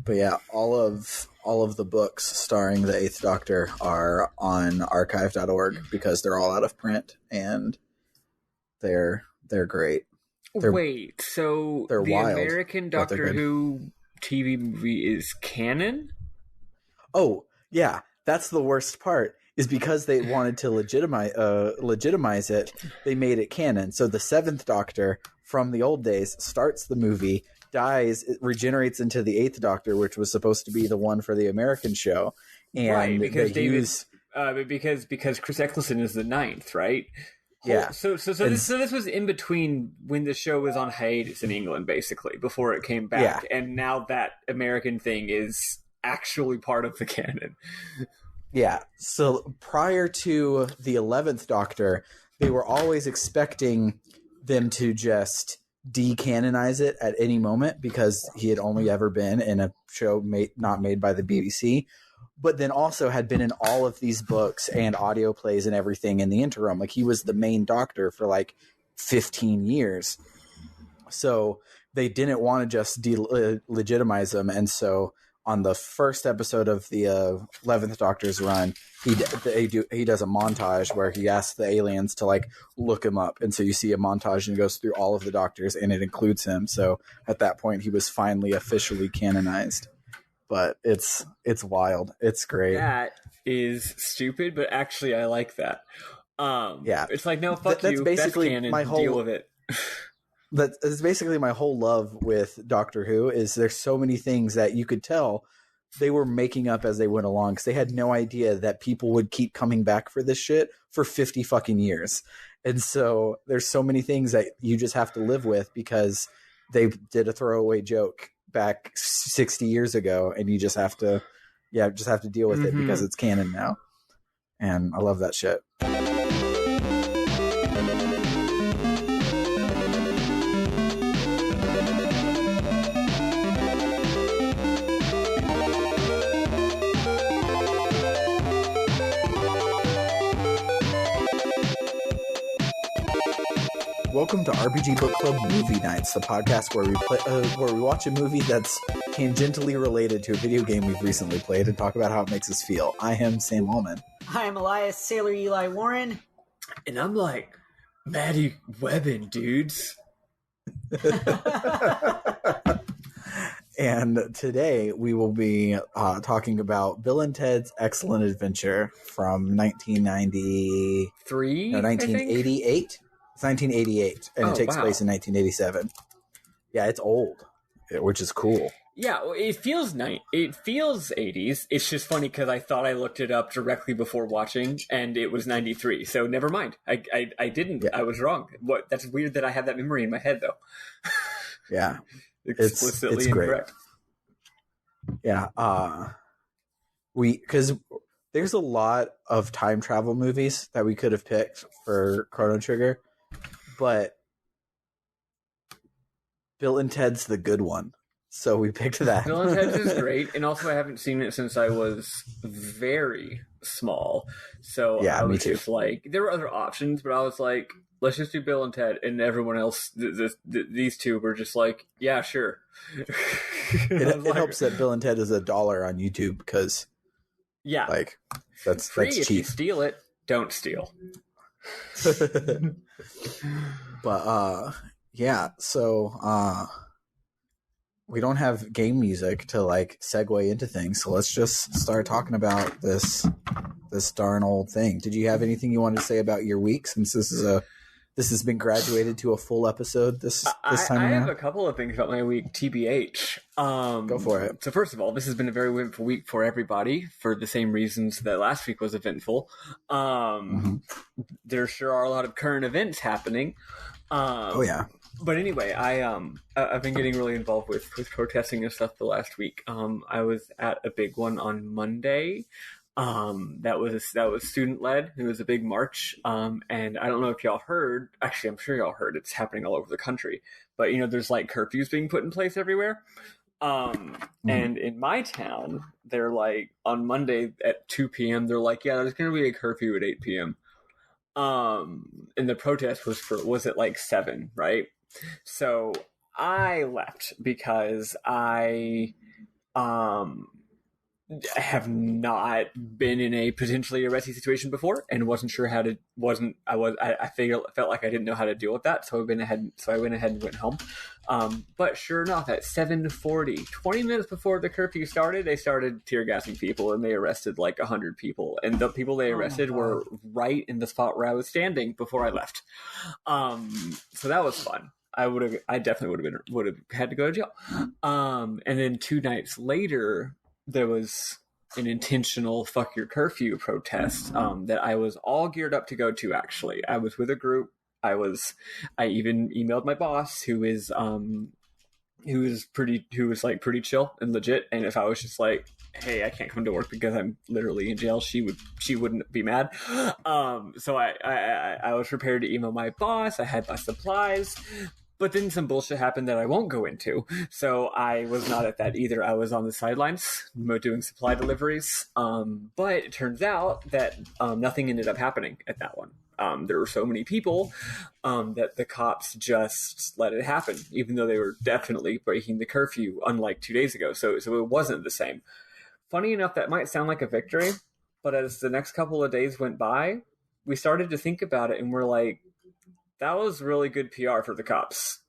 But yeah, all of the books starring the Eighth Doctor are on archive.org because they're all out of print, and they're great. Wait, so they're the wild, American but they're Doctor good. Who TV movie is canon? Oh, yeah, that's the worst part, is because they wanted to legitimize it, they made it canon. So the Seventh Doctor from the old days starts the movie, dies, it regenerates into the Eighth Doctor, which was supposed to be the one for the American show. And right, because because Chris Eccleston is the ninth, right? Yeah. So this was in between when the show was on hiatus in England, basically, before it came back, and now that American thing is actually part of the canon. Yeah. So prior to the 11th Doctor, they were always expecting them to just decanonize it at any moment because he had only ever been in a show not made by the BBC, but then also had been in all of these books and audio plays and everything in the interim. Like, he was the main Doctor for like 15 years. So they didn't want to just legitimize him. And so on the first episode of the 11th Doctor's run, he does a montage where he asks the aliens to like look him up. And so you see a montage and it goes through all of the Doctors and it includes him. So at that point he was finally officially canonized. But it's wild. It's great. That is stupid, but actually I like that. Yeah. It's like, no, fuck that's you. Basically that's canon. my whole deal with it. That's basically my whole love with Doctor Who, is there's so many things that you could tell they were making up as they went along, because they had no idea that people would keep coming back for this shit for 50 fucking years. And so there's so many things that you just have to live with because they did a throwaway joke back 60 years ago, and you just have to deal with it because it's canon now. And I love that shit. Welcome to RPG Book Club Movie Nights, the podcast where we watch a movie that's tangentially related to a video game we've recently played and talk about how it makes us feel. I am Sam Allman. Hi, I'm Elias Sailor Eli Warren. And I'm like, Maddie Webbin, dudes. And today we will be talking about Bill and Ted's Excellent Adventure from 1993? No, 1988. It's 1988, and it takes place in 1987. Yeah, it's old, which is cool. Yeah, it feels 80s. It's just funny because I thought I looked it up directly before watching, and it was 93. So never mind. I didn't. Yeah. I was wrong. That's weird that I have that memory in my head, though. Yeah, explicitly it's incorrect. Great. Yeah, because there's a lot of time travel movies that we could have picked for Chrono Trigger, but Bill and Ted's the good one, so we picked that. Bill and Ted's is great, and also I haven't seen it since I was very small. So yeah, I was me too. just like, there were other options, but I was like, let's just do Bill and Ted, and everyone else, these two were just like, yeah, sure. It helps that Bill and Ted is $1 on YouTube because, yeah, like that's free. that's if cheap. You steal it, don't steal. But yeah, so we don't have game music to like segue into things, so let's just start talking about this darn old thing. Did you have anything you wanted to say about your week, since this has been graduated to a full episode this time around? I have a couple of things about my week, TBH. Go for it. So first of all, this has been a very eventful week for everybody for the same reasons that last week was eventful. There sure are a lot of current events happening. Oh yeah. But anyway, I've been getting really involved with protesting and stuff the last week. I was at a big one on Monday. That was student led. It was a big march. And I don't know if y'all heard. Actually, I'm sure y'all heard. It's happening all over the country. But there's like curfews being put in place everywhere. And in my town, they're like on Monday at 2 p.m. They're like, yeah, there's going to be a curfew at 8 p.m. And the protest was at like 7, right? So I left because I I have not been in a potentially arresty situation before, and wasn't sure how to. I felt like I didn't know how to deal with that, so I went ahead and went home. But sure enough, at 7:40, 20 minutes before the curfew started, they started tear gassing people, and they arrested like 100 people, and the people they arrested were right in the spot where I was standing before I left. So that was fun. I definitely would have had to go to jail. And then 2 nights later, there was an intentional fuck your curfew protest that I was all geared up to go to. Actually, I was with a group. I even emailed my boss, who was pretty chill and legit. And if I was just like, hey, I can't come to work because I'm literally in jail, she wouldn't be mad. So I was prepared to email my boss. I had my supplies. But then some bullshit happened that I won't go into. So I was not at that either. I was on the sidelines doing supply deliveries. But it turns out that nothing ended up happening at that one. There were so many people that the cops just let it happen, even though they were definitely breaking the curfew, unlike 2 days ago. So it wasn't the same. Funny enough, that might sound like a victory, but as the next couple of days went by, we started to think about it, and we're like, that was really good PR for the cops.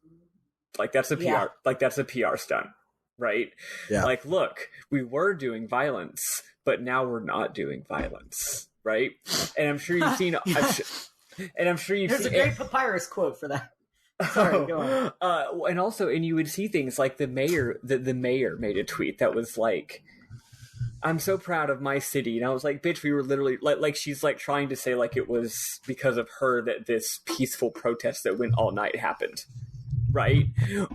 Like that's a PR stunt, right? Yeah. Like, look, we were doing violence, but now we're not doing violence, right? And I'm sure you've seen. There's a great papyrus quote for that. Sorry, go on. And you would see things like the mayor made a tweet that was like, I'm so proud of my city. And I was like, bitch, we were literally like she's like trying to say like it was because of her that this peaceful protest that went all night happened. Right?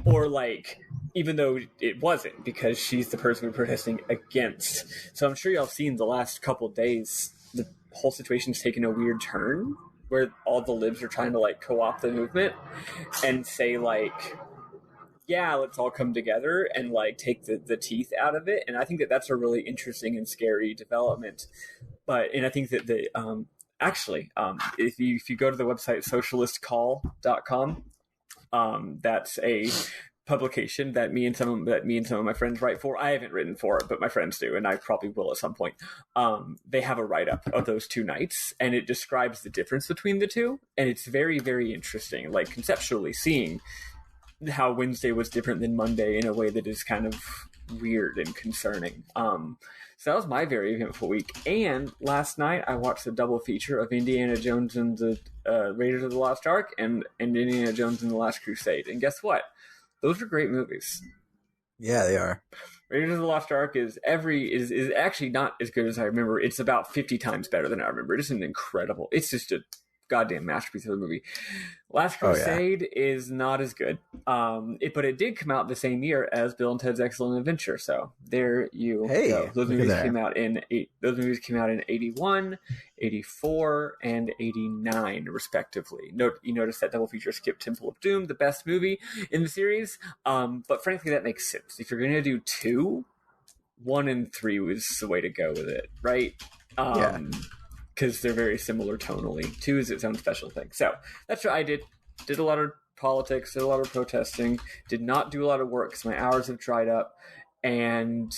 Or like, even though it wasn't, because she's the person we're protesting against. So I'm sure y'all seen the last couple of days, the whole situation's taken a weird turn where all the libs are trying to like co-opt the movement and say like, yeah, let's all come together and like take the teeth out of it. And I think that that's a really interesting and scary development. And I think that if you go to the website socialistcall.com, that's a publication that me and some of my friends write for. I haven't written for it, but my friends do, and I probably will at some point. They have a write-up of those 2 nights, and it describes the difference between the two, and it's very, very interesting, like conceptually seeing how Wednesday was different than Monday in a way that is kind of weird and concerning. So that was my very eventful week. And last night I watched a double feature of Indiana Jones and the Raiders of the Lost Ark and Indiana Jones and the Last Crusade. And guess what? Those are great movies. Yeah, they are. Raiders of the Lost Ark is actually not as good as I remember. It's about 50 times better than I remember. It's it's just a goddamn masterpiece of a movie. Last Crusade is not as good. But it did come out the same year as Bill and Ted's Excellent Adventure. So there you go. Those movies came out in 81, 84, and 89 respectively. You notice that double feature skipped Temple of Doom, the best movie in the series. But frankly, that makes sense. If you're going to do 2, 1 and 3 was the way to go with it, right? Because they're very similar tonally. 2 is its own special thing. So that's what I did. Did a lot of politics, did a lot of protesting, did not do a lot of work because my hours have dried up, and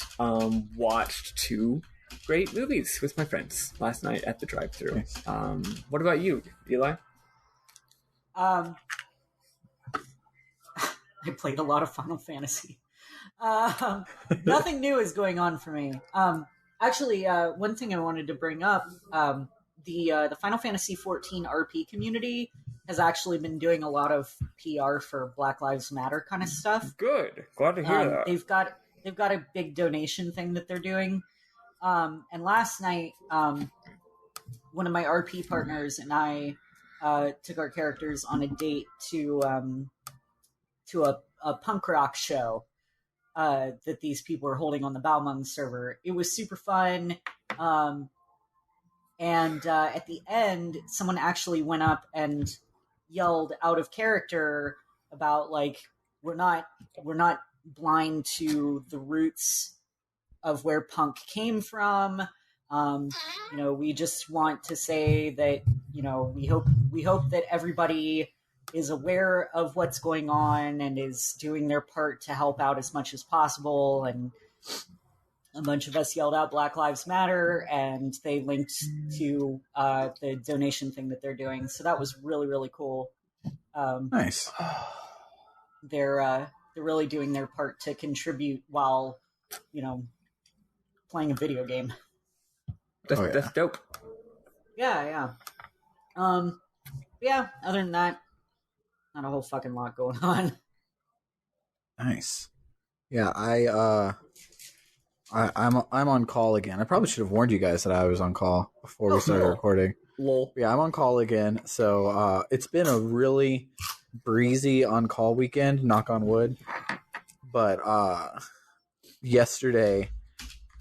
watched 2 great movies with my friends last night at the drive-thru. Nice. What about you, Eli? I played a lot of Final Fantasy. Nothing new is going on for me. Actually, one thing I wanted to bring up, the Final Fantasy XIV RP community has actually been doing a lot of PR for Black Lives Matter kind of stuff. Good. Glad to hear that. They've got a big donation thing that they're doing. And last night, one of my RP partners and I took our characters on a date to a punk rock show that these people were holding on the Balmung server. It was super fun. And at the end, someone actually went up and yelled out of character about like, we're not blind to the roots of where punk came from. We just want to say that, we hope that everybody is aware of what's going on and is doing their part to help out as much as possible. And a bunch of us yelled out Black Lives Matter, and they linked to the donation thing that they're doing. So that was really, really cool. Nice. They're really doing their part to contribute while, playing a video game. That's dope. Yeah. Yeah, other than that, not a whole fucking lot going on. Nice. Yeah, I'm on call again. I probably should have warned you guys that I was on call before we started recording. Lol. Yeah, I'm on call again. So it's been a really breezy on call weekend, knock on wood. But yesterday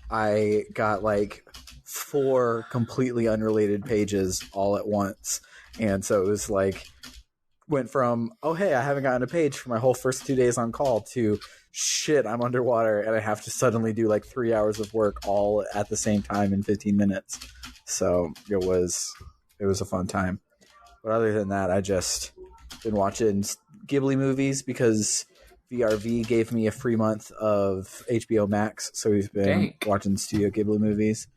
I got like 4 completely unrelated pages all at once. And so it was like, went from, oh, hey, I haven't gotten a page for my whole first 2 days on call to, shit, I'm underwater and I have to suddenly do like 3 hours of work all at the same time in 15 minutes. So it was a fun time. But other than that, I just been watching Ghibli movies because VRV gave me a free month of HBO Max. So we've been watching Studio Ghibli movies.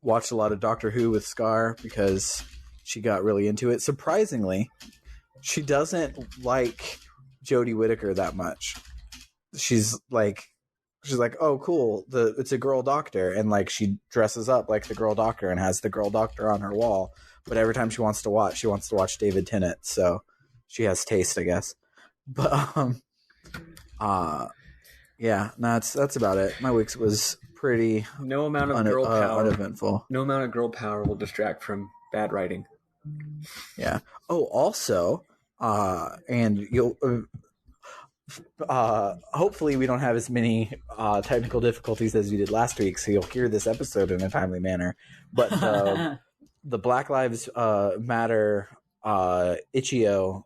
Watched a lot of Doctor Who with Scar because she got really into it. Surprisingly, she doesn't like Jodie Whittaker that much. She's like, oh, cool. It's a girl doctor, and like she dresses up like the girl doctor and has the girl doctor on her wall. But every time she wants to watch David Tennant. So she has taste, I guess. But yeah, no, that's about it. My week was pretty no amount of girl power uneventful. No amount of girl power will distract from bad writing. Yeah. Oh, also, and you'll hopefully we don't have as many technical difficulties as we did last week, so you'll hear this episode in a timely manner. But the Black Lives Matter itch.io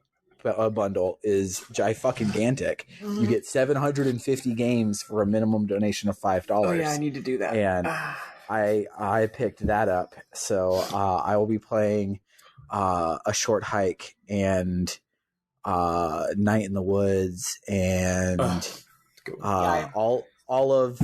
bundle is gigantic. You get 750 games for a minimum donation of $5. Oh yeah, I need to do that. And I picked that up, so I will be playing A Short Hike and Night in the Woods and all of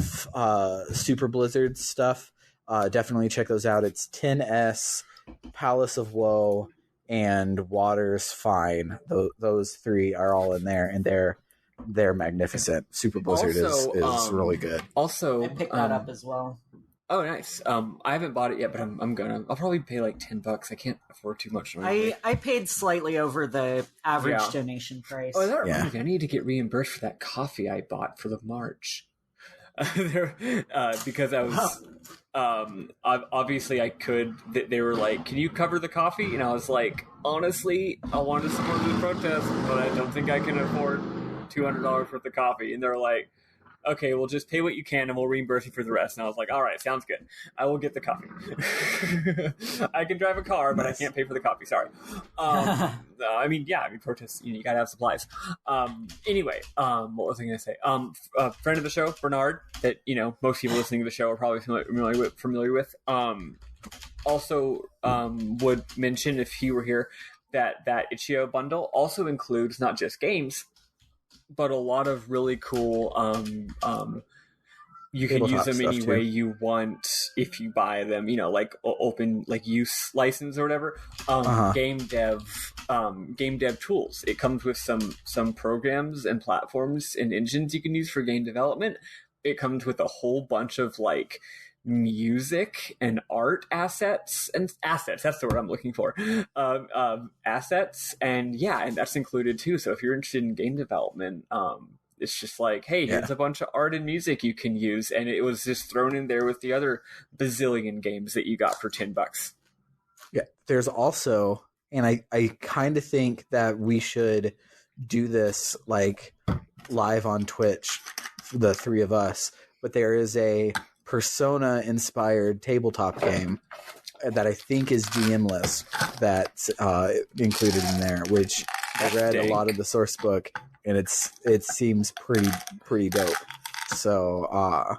Super Blizzard stuff. Definitely check those out. It's 10S, Palace of Woe, and Water's Fine. Those 3 are all in there, and they're magnificent. Super Blizzard is really good. Also, I picked that up as well. Oh, nice. I haven't bought it yet, but I'm gonna. I'll probably pay like $10. I can't afford too much. I paid slightly over the average donation price. Oh, that reminds me. I need to get reimbursed for that coffee I bought for the March. Because I was obviously I could. They were like, "Can you cover the coffee?" And I was like, "Honestly, I wanted to support the protest, but I don't think I can afford $200 worth of coffee." And they're like, "Okay, we'll just pay what you can and we'll reimburse you for the rest." And I was like, all right, sounds good. I will get the coffee. I can drive a car, but I can't pay for the coffee. Sorry. Protests, you gotta have supplies. Anyway, what was I going to say? Friend of the show, Bernard, that, most people listening to the show are probably familiar with. Also, would mention if he were here that itch.io bundle also includes not just games, but a lot of really cool you can use them any way you want if you buy them, like open like use license or whatever. Game dev tools. It comes with some programs and platforms and engines you can use for game development. It comes with a whole bunch of like music and art assets. That's the word I'm looking for. Assets, and that's included too. So if you're interested in game development, it's just like, hey, here's a bunch of art and music you can use, and it was just thrown in there with the other bazillion games that you got for $10. Yeah, there's also, and I kind of think that we should do this like live on Twitch, the 3 of us. But there is a Persona-inspired tabletop game that I think is GM-less that's included in there, which I read a lot of the source book, and it seems pretty dope. So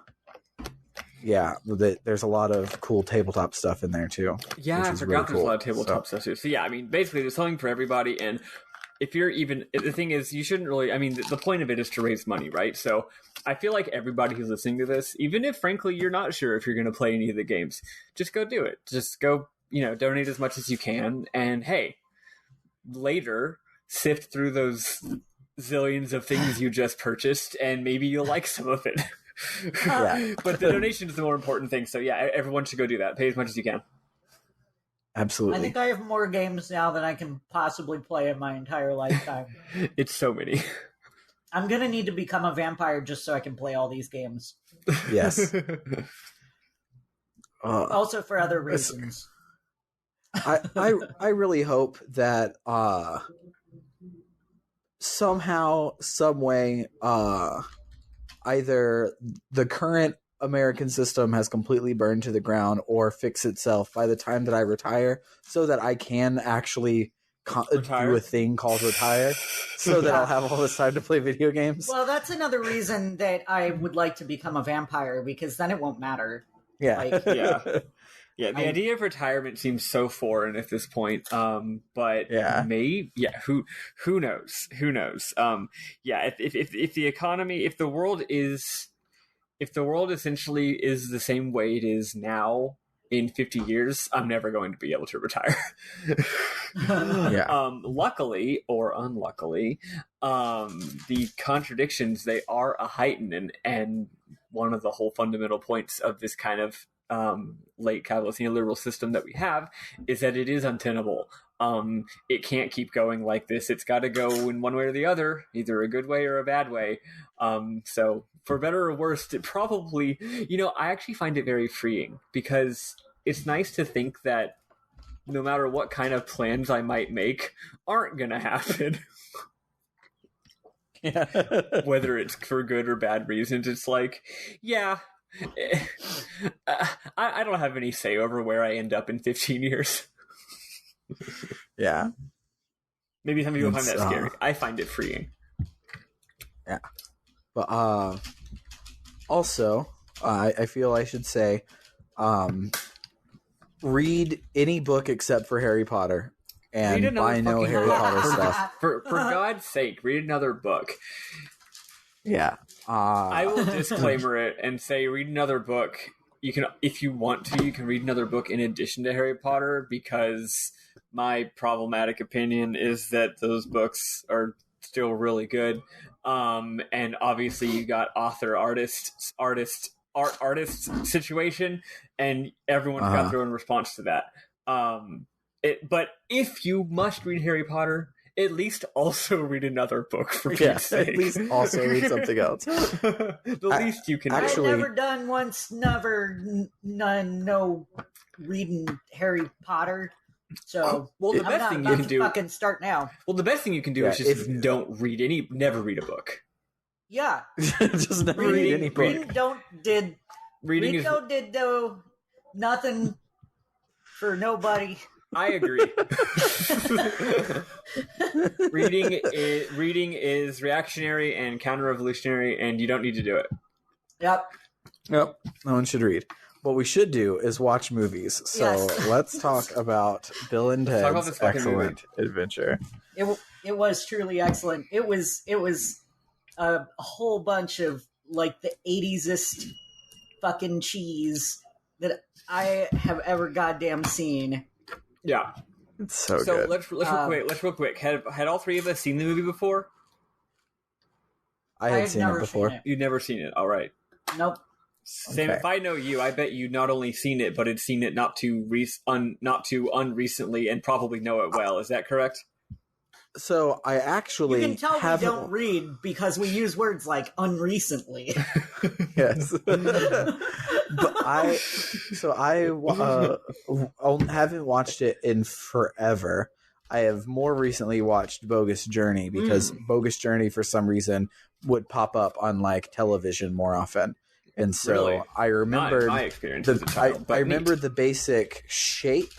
there's a lot of cool tabletop stuff in there too. Yeah, I forgot there's a lot of tabletop stuff too. So basically there's something for everybody, and if you're even, the thing is, you shouldn't really, I mean, the point of it is to raise money, right? So I feel like everybody who's listening to this, even if frankly you're not sure if you're going to play any of the games, just go do it. Just go, donate as much as you can. And hey, later, sift through those zillions of things you just purchased and maybe you'll like some of it. Yeah. But the donation is the more important thing. So yeah, everyone should go do that. Pay as much as you can. Absolutely. I think I have more games now than I can possibly play in my entire lifetime. It's so many. I'm going to need to become a vampire just so I can play all these games. Yes. Also for other reasons. I really hope that somehow, some way, either the current American system has completely burned to the ground or fix itself by the time that I retire, so that I can actually do a thing called retire, so that I'll have all this time to play video games. Well, that's another reason that I would like to become a vampire, because then it won't matter. Yeah. Yeah, the idea of retirement seems so foreign at this point. But who knows? Who knows? If the economy, if the world essentially is the same way it is now in 50 years, I'm never going to be able to retire. Luckily or unluckily, the contradictions, they are a heightened, and one of the whole fundamental points of this kind of late capitalist neoliberal system that we have is that it is untenable. It can't keep going like this. It's got to go in one way or the other, either a good way or a bad way. So for better or worse, it probably, I actually find it very freeing, because it's nice to think that no matter what kind of plans I might make aren't going to happen. Yeah. Whether it's for good or bad reasons, it's like, I don't have any say over where I end up in 15 years. Yeah. Maybe some people find that scary. I find it freeing. Yeah. But also, I feel I should say, read any book except for Harry Potter. And buy no Harry Potter stuff. For God's sake, read another book. Yeah. I will disclaimer it and say, read another book. You can, if you want to, you can read another book in addition to Harry Potter, because my problematic opinion is that those books are still really good. And obviously you got artist situation, and everyone's got their own response to that. But if you must read Harry Potter, at least also read another book for Pete's sake. At least also read something else. The least you can actually, I've never done once, no reading Harry Potter. So the best thing you can do, fucking start now. Well, the best thing you can do is just never read a book. Yeah, just never read any book. Rico did nothing for nobody. I agree. Reading is reactionary and counter-revolutionary, and you don't need to do it. Yep. No one should read. What we should do is watch movies. So let's talk about Bill and Ted's Excellent Adventure. It was truly excellent. It was a whole bunch of like the 80s-est fucking cheese that I have ever goddamn seen. Yeah, it's so good. Let's real quick. Had all three of us seen the movie before? I had seen it before. You'd never seen it. All right. Nope. Sam, if I know you, I bet you not only seen it, but had seen it not too unrecently, and probably know it well. Is that correct? So I actually you can tell we don't read because we use words like unrecently. Yes. But I haven't watched it in forever. I have more recently watched Bogus Journey, because Bogus Journey for some reason would pop up on like television more often. And so really? I remembered my experience as a child, I remembered the basic shape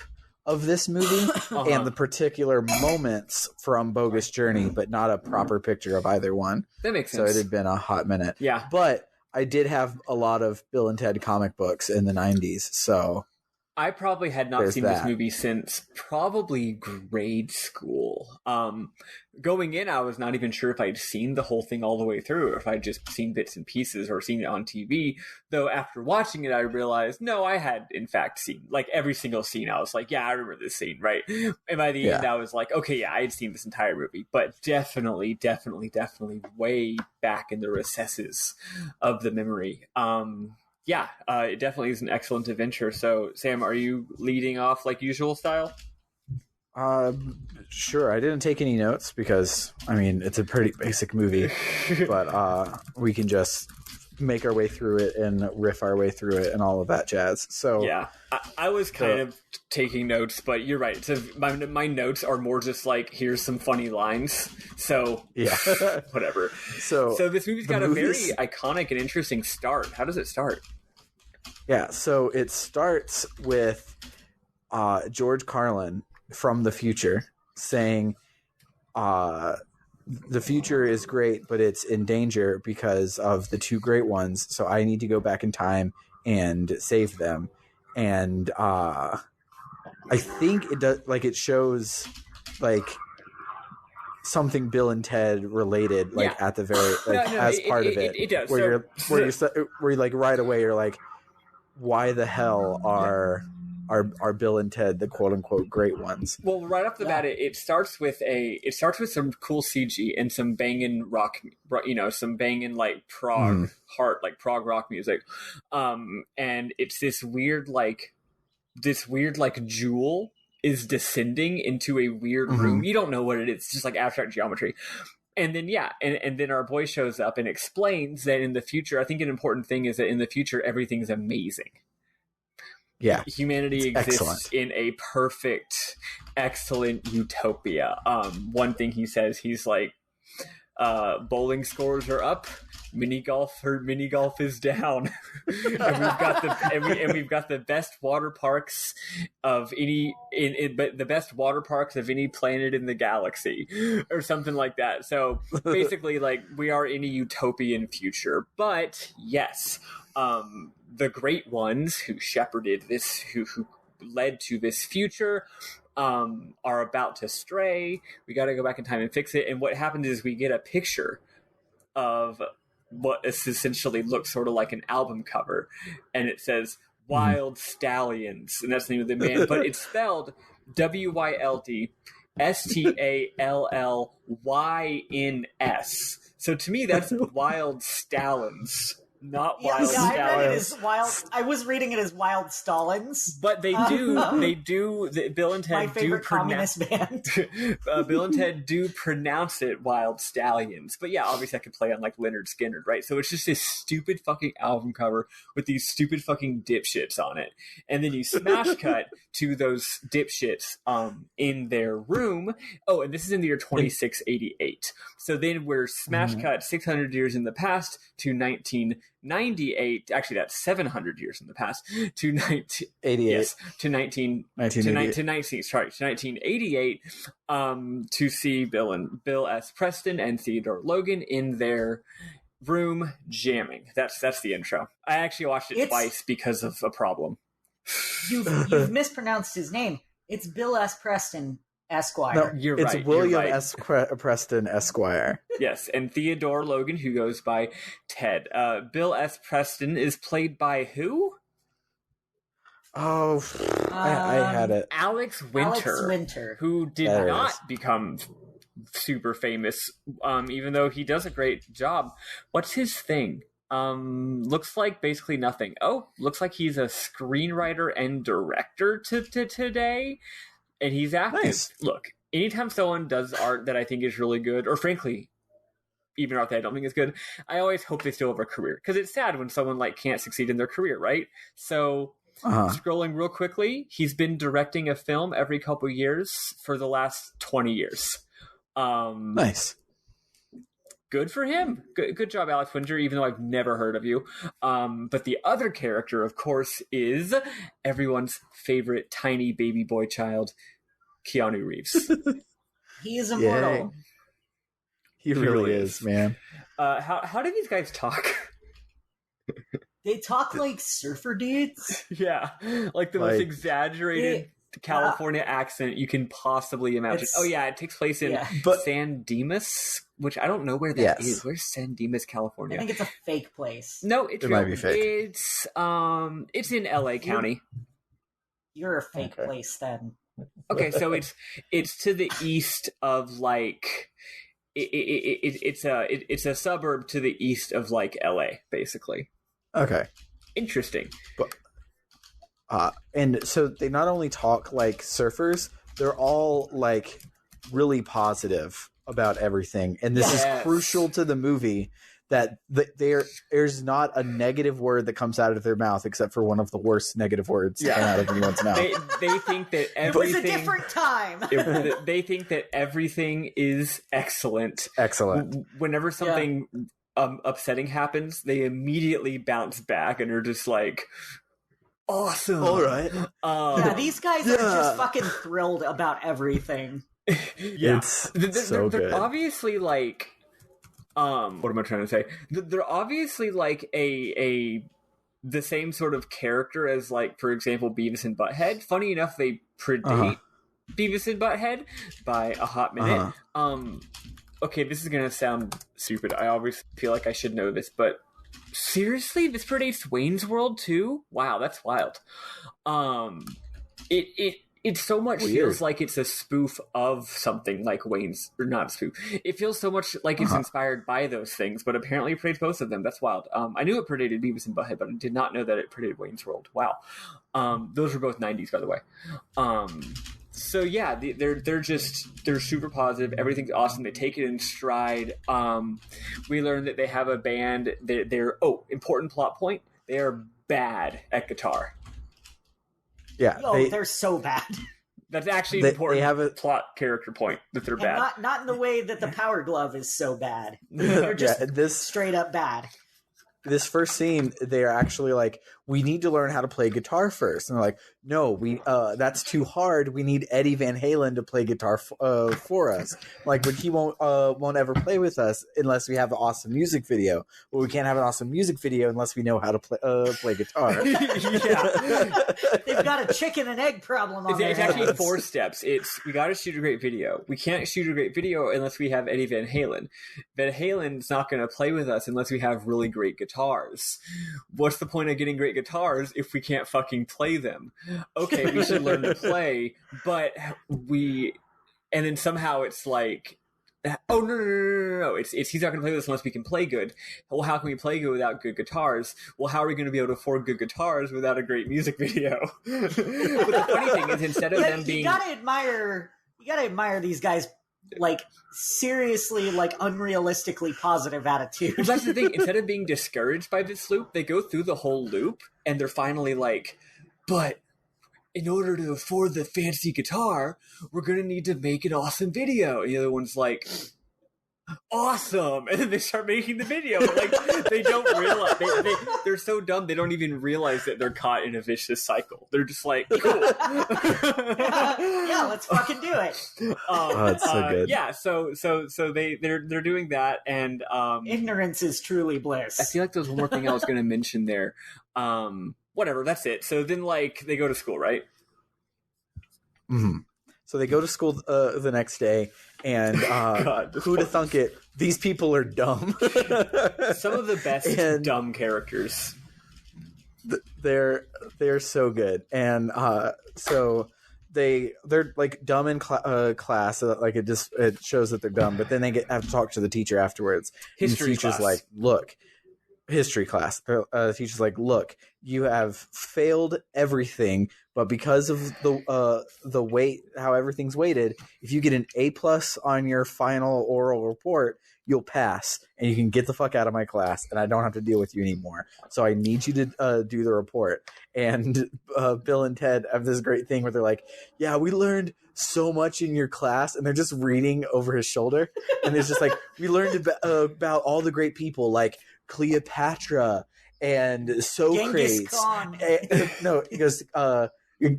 of this movie and the particular moments from Bogus Journey, but not a proper picture of either one. That makes sense. So it had been a hot minute. Yeah. But I did have a lot of Bill and Ted comic books in the 90s, so I probably had not There's seen this that. movie since probably grade school. Going in, I was not even sure if I'd seen the whole thing all the way through, or if I'd just seen bits and pieces or seen it on TV. Though after watching it, I realized, no, I had in fact seen like every single scene. I was like, yeah, I remember this scene, right? And by the end, I was like, okay, yeah, I had seen this entire movie. But definitely way back in the recesses of the memory. Yeah, it definitely is an excellent adventure. So, Sam, are you leading off like usual style? Sure. I didn't take any notes because, I mean, it's a pretty basic movie, but we can just make our way through it and riff our way through it and all of that jazz. So yeah, I was kind of taking notes, but you're right. So my notes are more just like, here's some funny lines. So yeah, whatever. So this movie's got a very iconic and interesting start. How does it start? Yeah, so it starts with George Carlin from the future saying, the future is great, but it's in danger because of the two great ones. So I need to go back in time and save them. And I think it does, like, it shows like something Bill and Ted related, like at the very, like as part of it. It does. Where you're like right away, you're like, why the hell are Bill and Ted the quote unquote great ones? Well, right off the bat, it starts with some cool CG and some banging rock, some banging like prog rock music, and it's this weird like jewel is descending into a weird room. You don't know what it is. It's just like abstract geometry. And then, and then our boy shows up and explains that in the future, I think an important thing is that in the future, everything's amazing. Yeah. Humanity exists in a perfect, excellent utopia. One thing he says, he's like, bowling scores are up, mini golf is down. and we've got the best water parks of any the best water parks of any planet in the galaxy, or something like that. So basically, like, we are in a utopian future. But yes, the great ones who shepherded this, who led to this future, are about to stray. We got to go back in time and fix it. And what happens is we get a picture of what essentially looks sort of like an album cover, and it says Wild Stallions, and that's the name of the band, but it's spelled WYLDSTALLYNS. So to me, that's Wild Stallions. Not Wild Stallions. I was reading it as Wild Stallins. But they do. Bill and Ted my favorite communist band. Bill and Ted do pronounce it Wild Stallions. But yeah, obviously I could play on like Leonard Skinner, right? So it's just this stupid fucking album cover with these stupid fucking dipshits on it. And then you smash cut to those dipshits in their room. Oh, and this is in the year 2688. So then we're smash cut 600 years in the past to 1998. Actually, that's 700 years in the past to 1988. Yes, to 1988. To see Bill S. Preston and Theodore Logan in their room jamming. That's the intro. I actually watched it twice because of a problem. You've mispronounced his name. It's Bill S. Preston Esquire. No, it's right. William S. Preston Esquire. Yes, and Theodore Logan, who goes by Ted. Bill S. Preston is played by who? Oh, I had it. Alex Winter, who did not become super famous, even though he does a great job. What's his thing? Looks like basically nothing. Oh, looks like he's a screenwriter and director to today. And he's active. Nice. Look, anytime someone does art that I think is really good, or frankly, even art that I don't think is good, I always hope they still have a career. Because it's sad when someone like can't succeed in their career, right? So, scrolling real quickly, he's been directing a film every couple years for the last 20 years. Nice. Good for him. Good job, Alex Winter, even though I've never heard of you. But the other character, of course, is everyone's favorite tiny baby boy child, Keanu Reeves. He is immortal. Yay. He really is, man. How do these guys talk? They talk like surfer dudes. Yeah, like the most Like- exaggerated California accent you can possibly imagine. It's- Oh yeah, it takes place in But- San Dimas, which I don't know where that Yes. is. Where's San Dimas, I California? think it's a fake place. No, it's It real. might be fake. It's in LA County. You're a fake Okay. place then. Okay, so it's to the east of like it's a suburb to the east of like LA, basically. Okay. Interesting. And so they not only talk like surfers, they're all like really positive about everything. And this Yes. is crucial to the movie that there's not a negative word that comes out of their mouth except for one of the worst negative words Yeah. come out of anyone's mouth. They think that It was everything. a different time. They think that everything is excellent. Excellent. Whenever something upsetting happens, they immediately bounce back and are just like, awesome. All right. Yeah, these guys are Yeah. just fucking thrilled about everything. Yeah. It's They're so good. obviously like, what am I trying to say? They're obviously like the same sort of character as, like, for example, Beavis and Butthead. Funny enough, they predate Beavis and Butthead by a hot minute. Okay, this is gonna sound stupid. I always feel like I should know this, but seriously, this predates Wayne's World too? Wow, that's wild. It so much Weird. feels like it's a spoof of something like Wayne's, or not a spoof. It feels so much like it's inspired by those things, but apparently it predates both of them. That's wild. I knew it predated Beavis and Butthead, but I did not know that it predated Wayne's World. Wow. Those were both 90s, by the way. So yeah, they're super positive. Everything's awesome. They take it in stride. We learned that they have a band. They're important plot point. They are bad at guitar. Yeah. Oh, they're so bad. That's actually an They important have a- plot character point that they're And bad. not in the way that the Power Glove is so bad. They're just this straight up bad. this first scene, they're actually like, we need to learn how to play guitar first. And they're like, no, that's too hard. We need Eddie Van Halen to play guitar for us. Like, but he won't ever play with us unless we have an awesome music video. Well, we can't have an awesome music video unless we know how to play guitar. Yeah. They've got a chicken and egg problem on their It's actually hands. 4 steps. We got to shoot a great video. We can't shoot a great video unless we have Eddie Van Halen. Van Halen's not going to play with us unless we have really great guitars. What's the point of getting great guitars if we can't fucking play them? Okay, we should learn to play, but and then somehow it's like, oh no! It's he's not going to play with us unless we can play good. Well, how can we play good without good guitars? Well, how are we going to be able to afford good guitars without a great music video? But the funny thing is, instead of them being, you gotta admire these guys, like, seriously, like, unrealistically positive attitude. well, that's the thing. Instead of being discouraged by this loop, they go through the whole loop and they're finally like, but in order to afford the fancy guitar, we're going to need to make an awesome video. And the other one's like, awesome. And then they start making the video. Like, they don't realize, they're so dumb, they don't even realize that they're caught in a vicious cycle. They're just like, cool. Yeah, let's fucking do it. It's so good. Yeah, so they're doing that, and Ignorance is truly bliss. I feel like there was one more thing I was going to mention there. Whatever, that's it. So then, like, they go to school, right? Mm-hmm. So they go to school the next day, and God, who'd have thunk it? These people are dumb. Some of the best And- dumb characters. They're so good, and so they're like dumb in class. So that, like, it shows that they're dumb, but then they have to talk to the teacher afterwards. And History the teacher's class. like, look. History class. The teacher's like, look, you have failed everything, but because of the weight, how everything's weighted, if you get an A+ on your final oral report, you'll pass, and you can get the fuck out of my class, and I don't have to deal with you anymore. So I need you to do the report. And Bill and Ted have this great thing where they're like, yeah, we learned so much in your class, and they're just reading over his shoulder, and it's just like, we learned about all the great people like Cleopatra and Socrates. Genghis Khan. No, he goes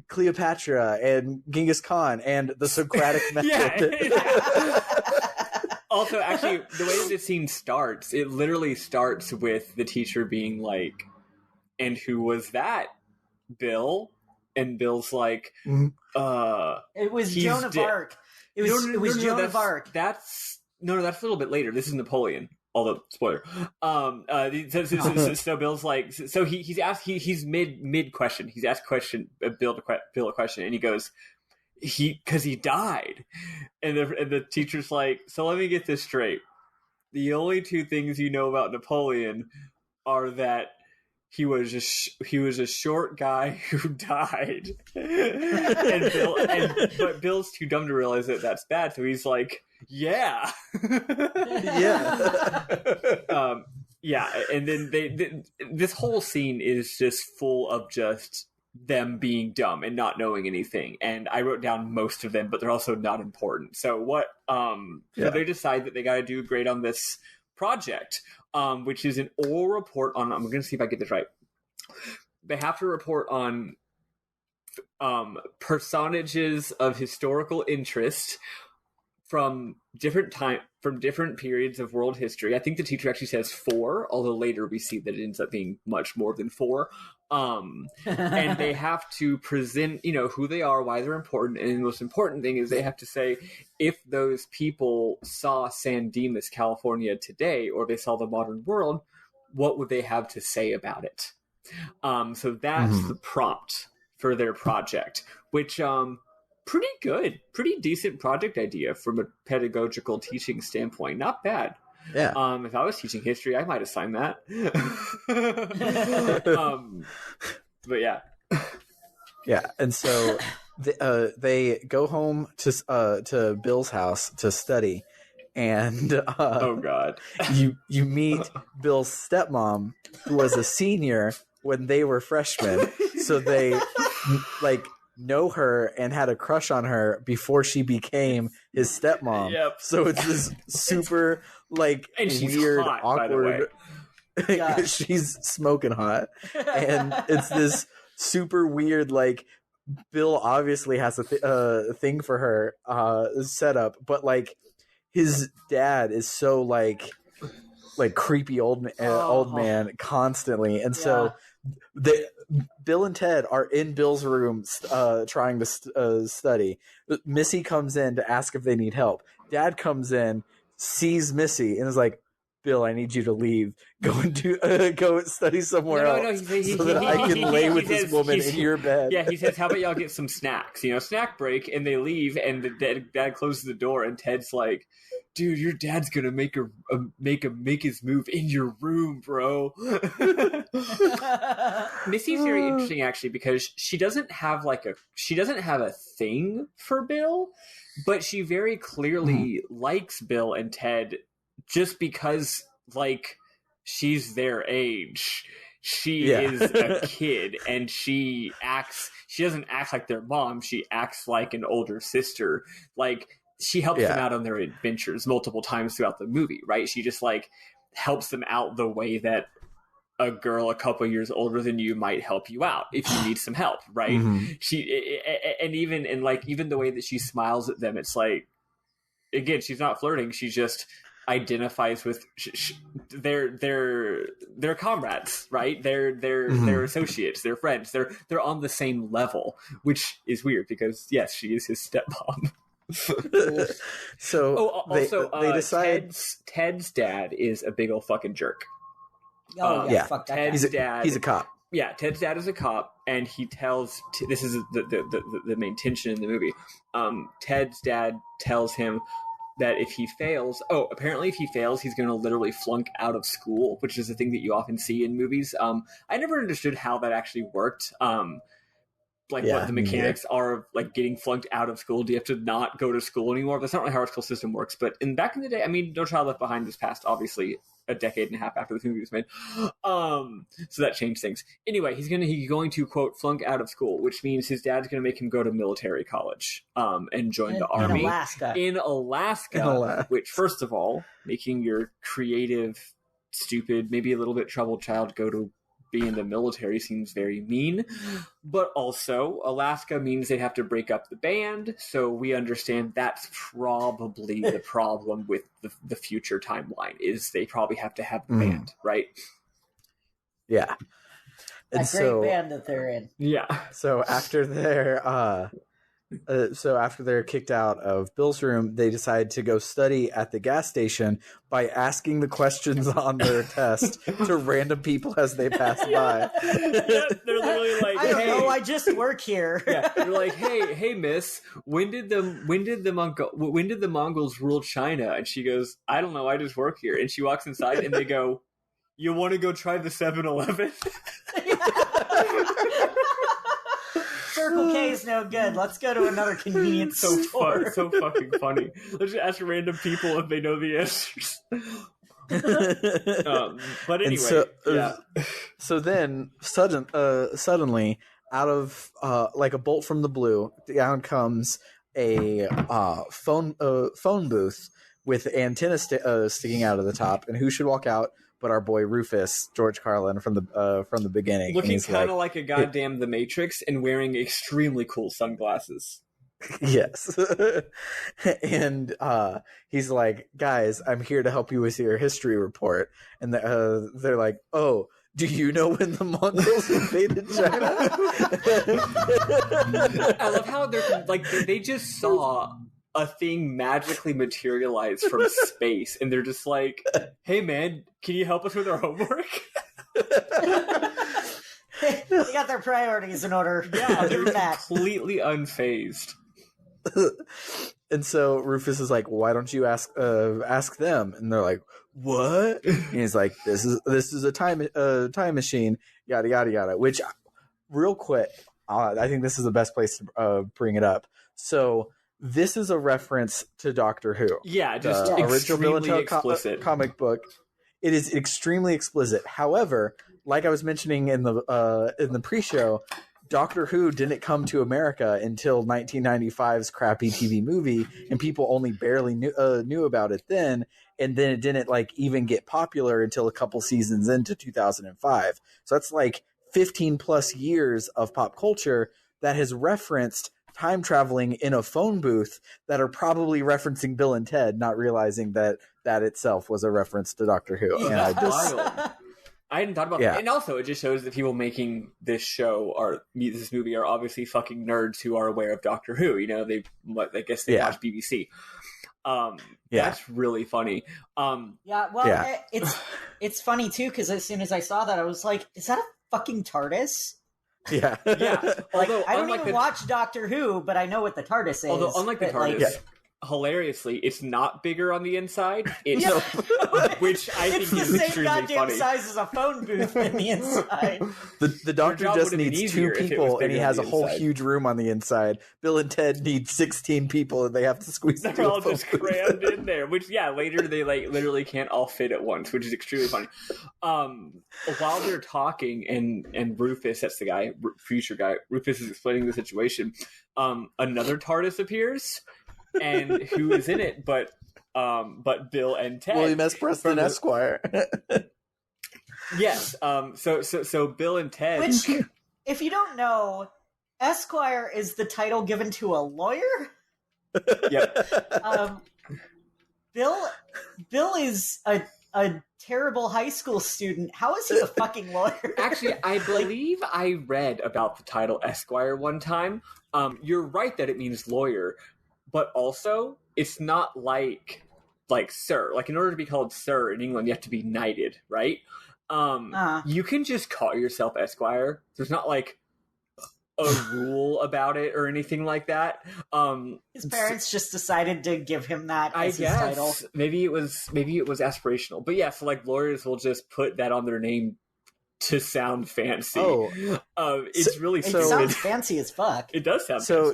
Cleopatra and Genghis Khan and the Socratic method. Yeah. Also, actually, the way this scene starts, it literally starts with the teacher being like, and who was that, Bill? And Bill's like, It was Joan of Arc. It was Joan of Arc. That's a little bit later. This is Napoleon. Although spoiler. So Bill's like, so he's mid question. He's asked Bill a question, and he goes, because he died, and the teacher's like, so let me get this straight. The only two things you know about Napoleon are that he was a short guy who died, but Bill's too dumb to realize that that's bad, so he's like, yeah. And then this whole scene is just full of just them being dumb and not knowing anything, and I wrote down most of them, but they're also not important. So so they decide that they got to do a grade on this project, which is an oral report on, I'm going to see if I get this right, they have to report on personages of historical interest from different periods of world history. I think the teacher actually says 4, although later we see that it ends up being much more than 4. And they have to present, who they are, why they're important, and the most important thing is they have to say if those people saw San Dimas, California today, or they saw the modern world, what would they have to say about it? So that's the prompt for their project, which pretty good, pretty decent project idea from a pedagogical teaching standpoint. Not bad. Yeah. If I was teaching history, I might assign that. But yeah. Yeah, and so they go home to Bill's house to study, and oh god, you meet Bill's stepmom, who was a senior when they were freshmen, so they know her and had a crush on her before she became his stepmom. Yep. So it's this super and she's weird, hot, awkward. She's smoking hot, and it's this super weird. Bill obviously has a thing for her set up, but his dad is so creepy old man constantly, and so Bill and Ted are in Bill's room trying to study. Missy comes in to ask if they need help. Dad comes in, sees Missy, and is like, Bill, I need you to leave. Go and go study somewhere else so that I can lay with this woman in your bed. Yeah, he says, how about y'all get some snacks? Snack break, and they leave, and the dad closes the door, and Ted's like, dude, your dad's gonna make his move in your room, bro. Missy's very interesting actually, because she doesn't have a thing for Bill, but she very clearly likes Bill and Ted just because she's their age. She is a kid, and she doesn't act like their mom, she acts like an older sister. She helps them out on their adventures multiple times throughout the movie, right? She just helps them out the way that a girl a couple years older than you might help you out if you need some help, right? Even the way that she smiles at them, it's again, she's not flirting. She just identifies with their comrades, right? They're associates, they're friends. They're on the same level, which is weird because yes, she is his stepmom. So they decide Ted's dad is a big old fucking jerk. Fuck that. He's a cop. Yeah, Ted's dad is a cop, and he tells this is the main tension in the movie. Ted's dad tells him that if he fails, apparently if he fails, he's going to literally flunk out of school, which is a thing that you often see in movies. I never understood how that actually worked. What the mechanics are of getting flunked out of school. Do you have to not go to school anymore? That's not really how our school system works. But back in the day, No Child Left Behind was passed, obviously, a decade and a half after the movie was made. So that changed things. Anyway, he's going to quote flunk out of school, which means his dad's going to make him go to military college and join the army in Alaska. Which, first of all, making your creative, stupid, maybe a little bit troubled child go to be in the military seems very mean, but also Alaska means they have to break up the band, so we understand that's probably the problem with the future timeline, is they probably have to have the band, right? Yeah. And That great band that they're in. Yeah. So after they're kicked out of Bill's room, they decide to go study at the gas station by asking the questions on their test to random people as they pass by. Yeah, they're literally like, I don't hey, know. I just work here. yeah, they're like, hey, miss, when did the Mongols rule China? And she goes, I don't know, I just work here. And she walks inside, and they go, you want to go try the 7-Eleven? Circle K is no good. Let's go to another convenience store. So fucking funny. Let's just ask random people if they know the answers. But anyway, yeah. So then, suddenly, out of like a bolt from the blue, down comes a phone booth with antenna sticking out of the top, and who should walk out but our boy Rufus, George Carlin from the beginning, looking kind of like a goddamn The Matrix and wearing extremely cool sunglasses. Yes. And he's like, guys, I'm here to help you with your history report. And they're like, oh, do you know when the Mongols invaded China? I love how they're like, they just saw a thing magically materialize from space, and they're just like, hey man, can you help us with our homework? They got their priorities in order. Yeah, they're that. completely unfazed. And so Rufus is like, why don't you ask them? And they're like, what? And he's like, this is a time machine, yada yada yada. Which, real quick, I think this is the best place to bring it up. So this is a reference to Doctor Who. Yeah, just the original Bill and Ted explicit comic book. It is extremely explicit. However, like I was mentioning in the pre-show, Doctor Who didn't come to America until 1995's crappy TV movie, and people only barely knew about it then. And then it didn't like even get popular until a couple seasons into 2005. So that's like 15 plus years of pop culture that has referenced time traveling in a phone booth that are probably referencing Bill and Ted, not realizing that itself was a reference to Doctor Who. Yeah, and I hadn't thought about that. And also, it just shows that people making this show or this movie are obviously fucking nerds who are aware of Doctor Who. You know, I guess they watch BBC. That's really funny. It's funny too, because as soon as I saw that, I was like, is that a fucking TARDIS? Yeah. Although, I don't even watch Doctor Who, but I know what the TARDIS is. Although, unlike the TARDIS, hilariously, it's not bigger on the inside. It's which I think is extremely funny. It's the same goddamn size as a phone booth on the inside. The Doctor just needs 2 people, and he has a whole huge room on the inside. Bill and Ted need 16 people, and they have to squeeze they're all just crammed in there. Which, later they like literally can't all fit at once, which is extremely funny. While they're talking, and Rufus, that's the guy, future guy, Rufus is explaining the situation. Another TARDIS appears. And who is in it but Bill and Ted? William S. Preston Esquire. Yes. So Bill and Ted. Which, if you don't know, Esquire is the title given to a lawyer. Yep. Bill is a terrible high school student. How is he a fucking lawyer? Actually, I believe I read about the title Esquire one time. You're right that it means lawyer. But also, it's not like sir. Like, in order to be called sir in England, you have to be knighted, right? You can just call yourself Esquire. There's not, like, a rule about it or anything like that. His parents just decided to give him that as his guess. title. Maybe it was aspirational. But yeah, so, like, lawyers will just put that on their name to sound fancy. It's really stupid. It sounds fancy as fuck. It does sound fancy. So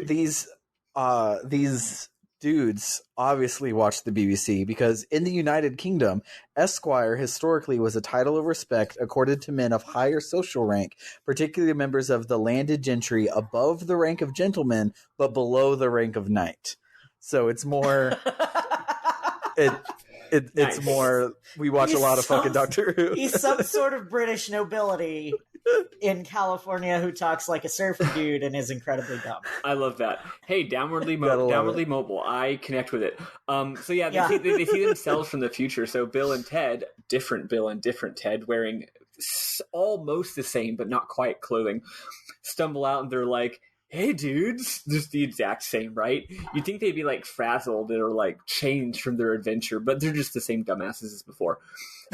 these dudes obviously watch the BBC because in the United Kingdom, Esquire historically was a title of respect accorded to men of higher social rank, particularly members of the landed gentry above the rank of gentleman, but below the rank of knight. So it's more... It's more, we watch a lot of fucking Doctor Who. He's some sort of British nobility in California who talks like a surfer dude and is incredibly dumb. I love that. Hey, downwardly mobile. I connect with it. So yeah, they see themselves from the future. So Bill and Ted, different Bill and different Ted, wearing almost the same, but not quite clothing, stumble out and they're like, "Hey, dudes," just the exact same, right? You'd think they'd be like frazzled or like changed from their adventure, but they're just the same dumbasses as before.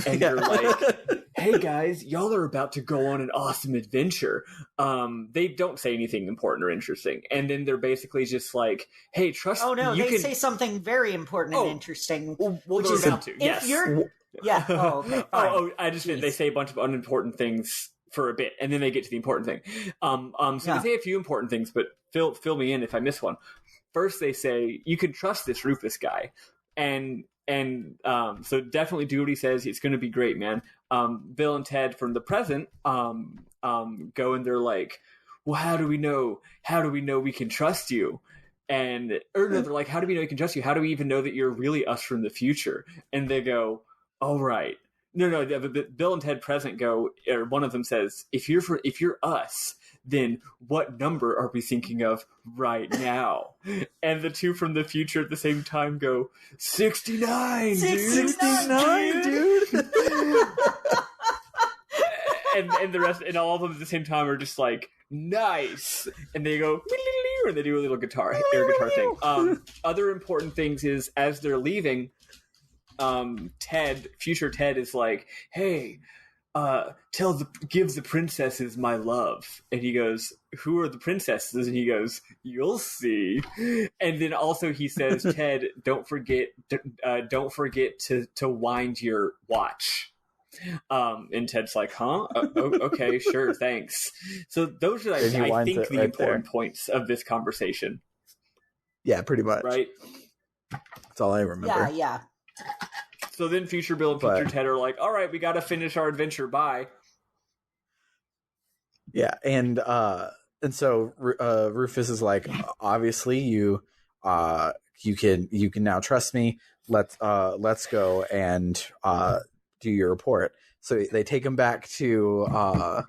And you're like, "Hey guys, y'all are about to go on an awesome adventure." They don't say anything important or interesting, and then they're basically just like, "Hey, trust." Oh no, you they can... say something very important and interesting. Well, which they're is about to. if Yes. you're, yeah. Oh, okay. I just meant they say a bunch of unimportant things for a bit, and then they get to the important thing. So they say a few important things, but fill me in if I miss one. First, they say you can trust this Rufus guy, and so definitely do what he says. It's going to be great, man. Bill and Ted from the present go and they're like, "Well, how do we know? How do we know we can trust you?" And they're like, "How do we know we can trust you? How do we even know that you're really us from the future?" And they go, "All right." No. Bill and Ted present go, or one of them says, "If you're us, then what number are we thinking of right now?" And the two from the future at the same time go, 69, dude. 69, dude. and the rest, and all of them at the same time are just like, "Nice." And they go, and they do a little air guitar thing. Other important things is, as they're leaving, future Ted is like, "Hey, give the princesses my love." And he goes, "Who are the princesses?" And he goes, "You'll see." And then also he says, "Ted, don't forget to wind your watch." And Ted's like, "Huh? Okay, sure, thanks." So those are, I think, the important points of this conversation. Yeah, pretty much. Right? That's all I remember. Yeah. So then future Bill and future Ted are like, "All right, we got to finish our adventure. Bye." Yeah, and so Rufus is like, "Obviously, you can now trust me. Let's go and do your report." So they take him back to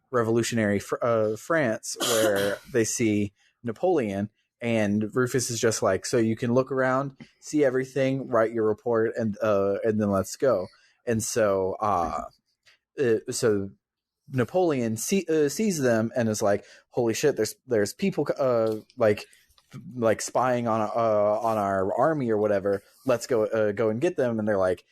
revolutionary France, where they see Napoleon. And Rufus is just like, "So you can look around, see everything, write your report, and then let's go." And so Napoleon sees them and is like, "Holy shit! There's people like spying on our army or whatever. Let's go and get them." And they're like,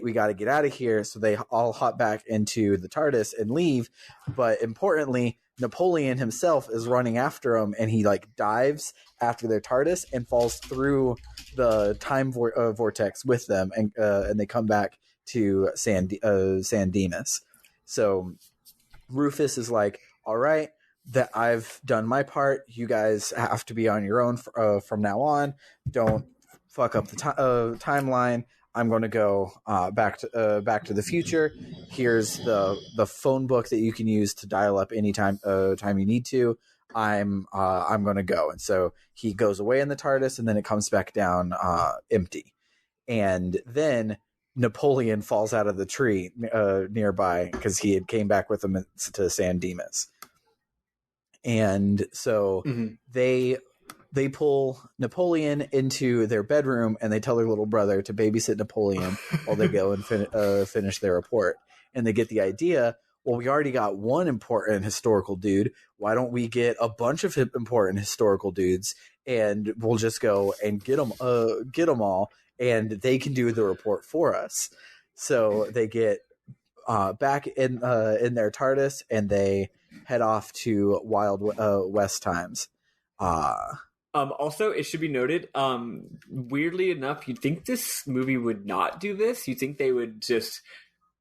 "We got to get out of here." So they all hop back into the TARDIS and leave. But importantly, Napoleon himself is running after them, and he dives after their TARDIS and falls through the time vortex with them, and they come back to San Dimas. So Rufus is like, "All right, that I've done my part. You guys have to be on your own from now on. Don't fuck up the timeline. I'm going to go back to the future. Here's the phone book that you can use to dial up any time you need to. I'm going to go." And so he goes away in the TARDIS, and then it comes back down empty. And then Napoleon falls out of the tree nearby because he had came back with him to San Dimas. And so they pull Napoleon into their bedroom, and they tell their little brother to babysit Napoleon while they go and finish their report. And they get the idea, well, we already got one important historical dude. Why don't we get a bunch of important historical dudes, and we'll just go and get them all, and they can do the report for us. So they get back in their TARDIS, and they head off to Wild West times. Also, it should be noted, weirdly enough, you'd think this movie would not do this. You'd think they would just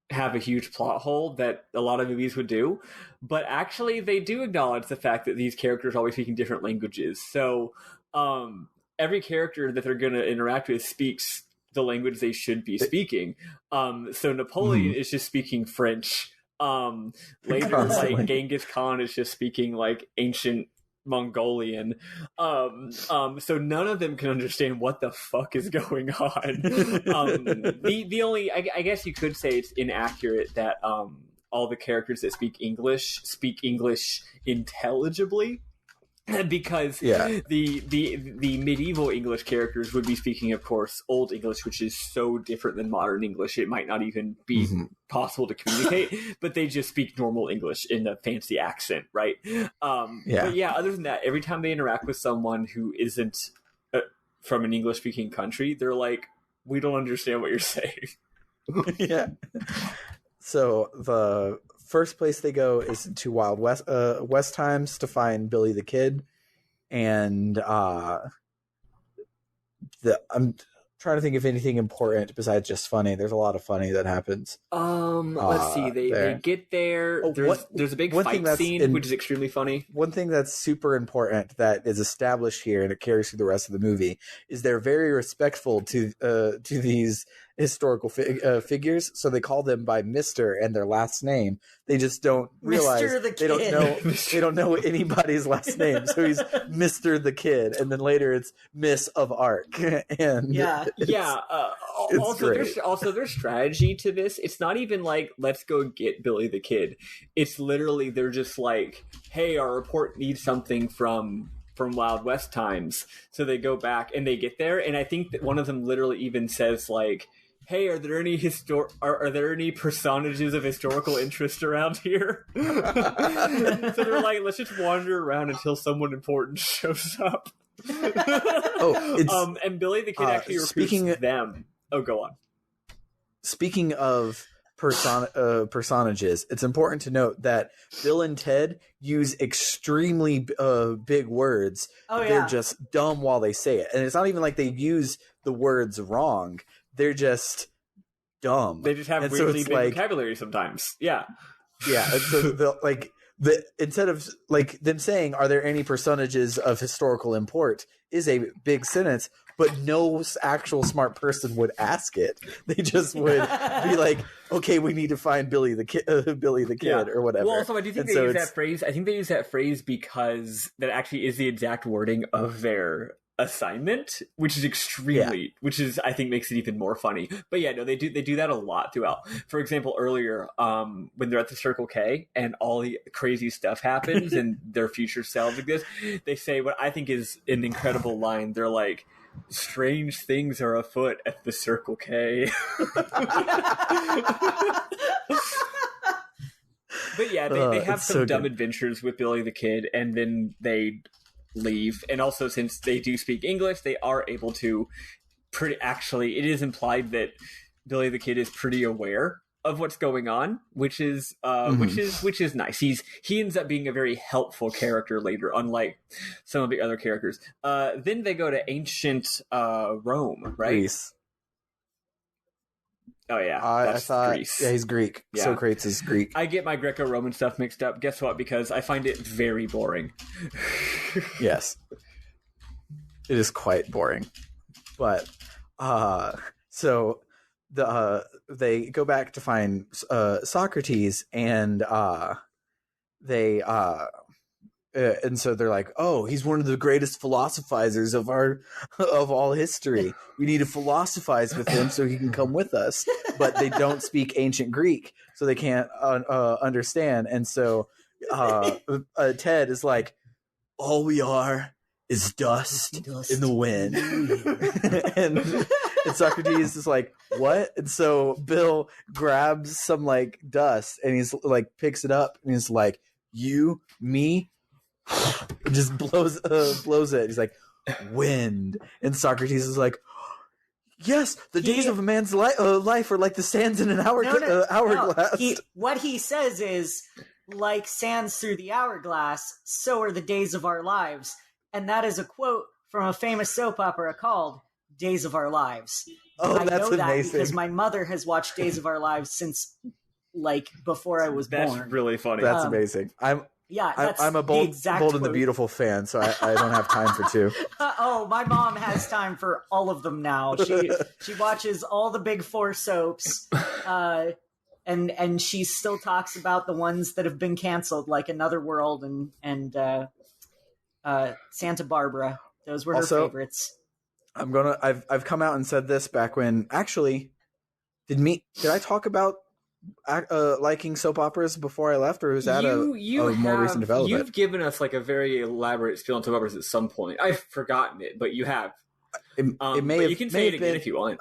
have a huge plot hole that a lot of movies would do. But actually, they do acknowledge the fact that these characters are always speaking different languages. So every character that they're going to interact with speaks the language they should be speaking. So Napoleon is just speaking French. Later, Genghis Khan is just speaking ancient Mongolian. So none of them can understand what the fuck is going on. The only, I guess you could say it's inaccurate that all the characters that speak English intelligibly. because the medieval English characters would be speaking, of course, Old English, which is so different than modern English. It might not even be possible to communicate, but they just speak normal English in a fancy accent, right? But yeah, other than that, every time they interact with someone who isn't from an English-speaking country, they're like, we don't understand what you're saying. Yeah. So the first place they go is to Wild West Times to find Billy the Kid, and I'm trying to think of anything important besides just funny. There's a lot of funny that happens. Let's see. They get there. There's a big fight scene, which is extremely funny. One thing that's super important that is established here, and it carries through the rest of the movie, is they're very respectful to these historical figures. So they call them by Mr. and their last name. They just don't realize they don't know anybody's last name. So he's Mr. the Kid, and then later it's Miss of Arc. And also their strategy to this. It's not even like, let's go get Billy the Kid. It's literally they're just like, hey, our report needs something from Wild West Times. So they go back and they get there, and I think that one of them literally even says like, hey, are there any are there any personages of historical interest around here? So they're like, let's just wander around until someone important shows up. And Billy the Kid actually recruits them. Oh, go on. Speaking of personages, it's important to note that Bill and Ted use extremely big words. They're just dumb while they say it. And it's not even like they use the words wrong. They're just dumb. They just have weirdly big vocabulary sometimes. Yeah. Yeah. So instead of like them saying, are there any personages of historical import, is a big sentence, but no actual smart person would ask it. They just would be like, okay, we need to find Billy the Kid, or whatever. Well, also, I do think they use that phrase. I think they use that phrase because that actually is the exact wording of their assignment, which is which is, I think, makes it even more funny. But yeah, no, they do that a lot throughout. For example, earlier, when they're at the Circle K and all the crazy stuff happens and their future selves exist, they say what I think is an incredible line. They're like, strange things are afoot at the Circle K. But yeah, they have some dumb adventures with Billy the Kid, and then they leave. And also, since they do speak English, they are able to it is implied that Billy the Kid is pretty aware of what's going on, which is nice. He ends up being a very helpful character later, unlike some of the other characters. Then they go to ancient Rome, right? Greece. Oh yeah, I thought Greece. Yeah, he's Greek. Yeah. Socrates is Greek. I get my Greco-Roman stuff mixed up. Guess what? Because I find it very boring. Yes, it is quite boring. But so they go back to find Socrates, and and so they're like, oh, he's one of the greatest philosophizers of all history. We need to philosophize with him so he can come with us. But they don't speak ancient Greek, so they can't understand. And so Ted is like, all we are is dust in the wind. and Socrates is like, what? And so Bill grabs some like dust and he's like picks it up and he's like, you, me, and just blows it. He's like, wind. And Socrates is like, yes, the days of a man's life are like the sands in an hourglass. What he says is, like sands through the hourglass, so are the days of our lives. And that is a quote from a famous soap opera called Days of Our Lives. Oh, I that's know that amazing. because my mother has watched Days of Our Lives since like before I was born. That's really funny. That's amazing. I'm a Bold and the Beautiful fan, so I don't have time for two. Oh, my mom has time for all of them now. She watches all the big four soaps, and she still talks about the ones that have been canceled, like Another World and Santa Barbara. Those were her favorites. I've come out and said this back when did I talk about liking soap operas before I left, or was that a more recent development? You've given us like a very elaborate spiel on soap operas at some point. I've forgotten it, but you have. It may but have, you can say it again if you want.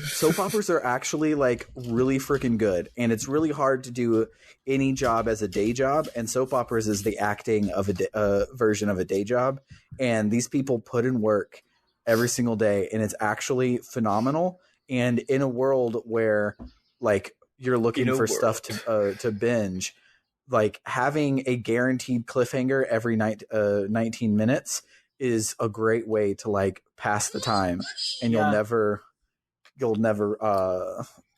Soap operas are actually like really freaking good, and it's really hard to do any job as a day job, and soap operas is the acting of a version of a day job, and these people put in work every single day, and it's actually phenomenal. And in a world where like you're looking for stuff to binge, like having a guaranteed cliffhanger every night 19 minutes is a great way to like pass the time, and you'll never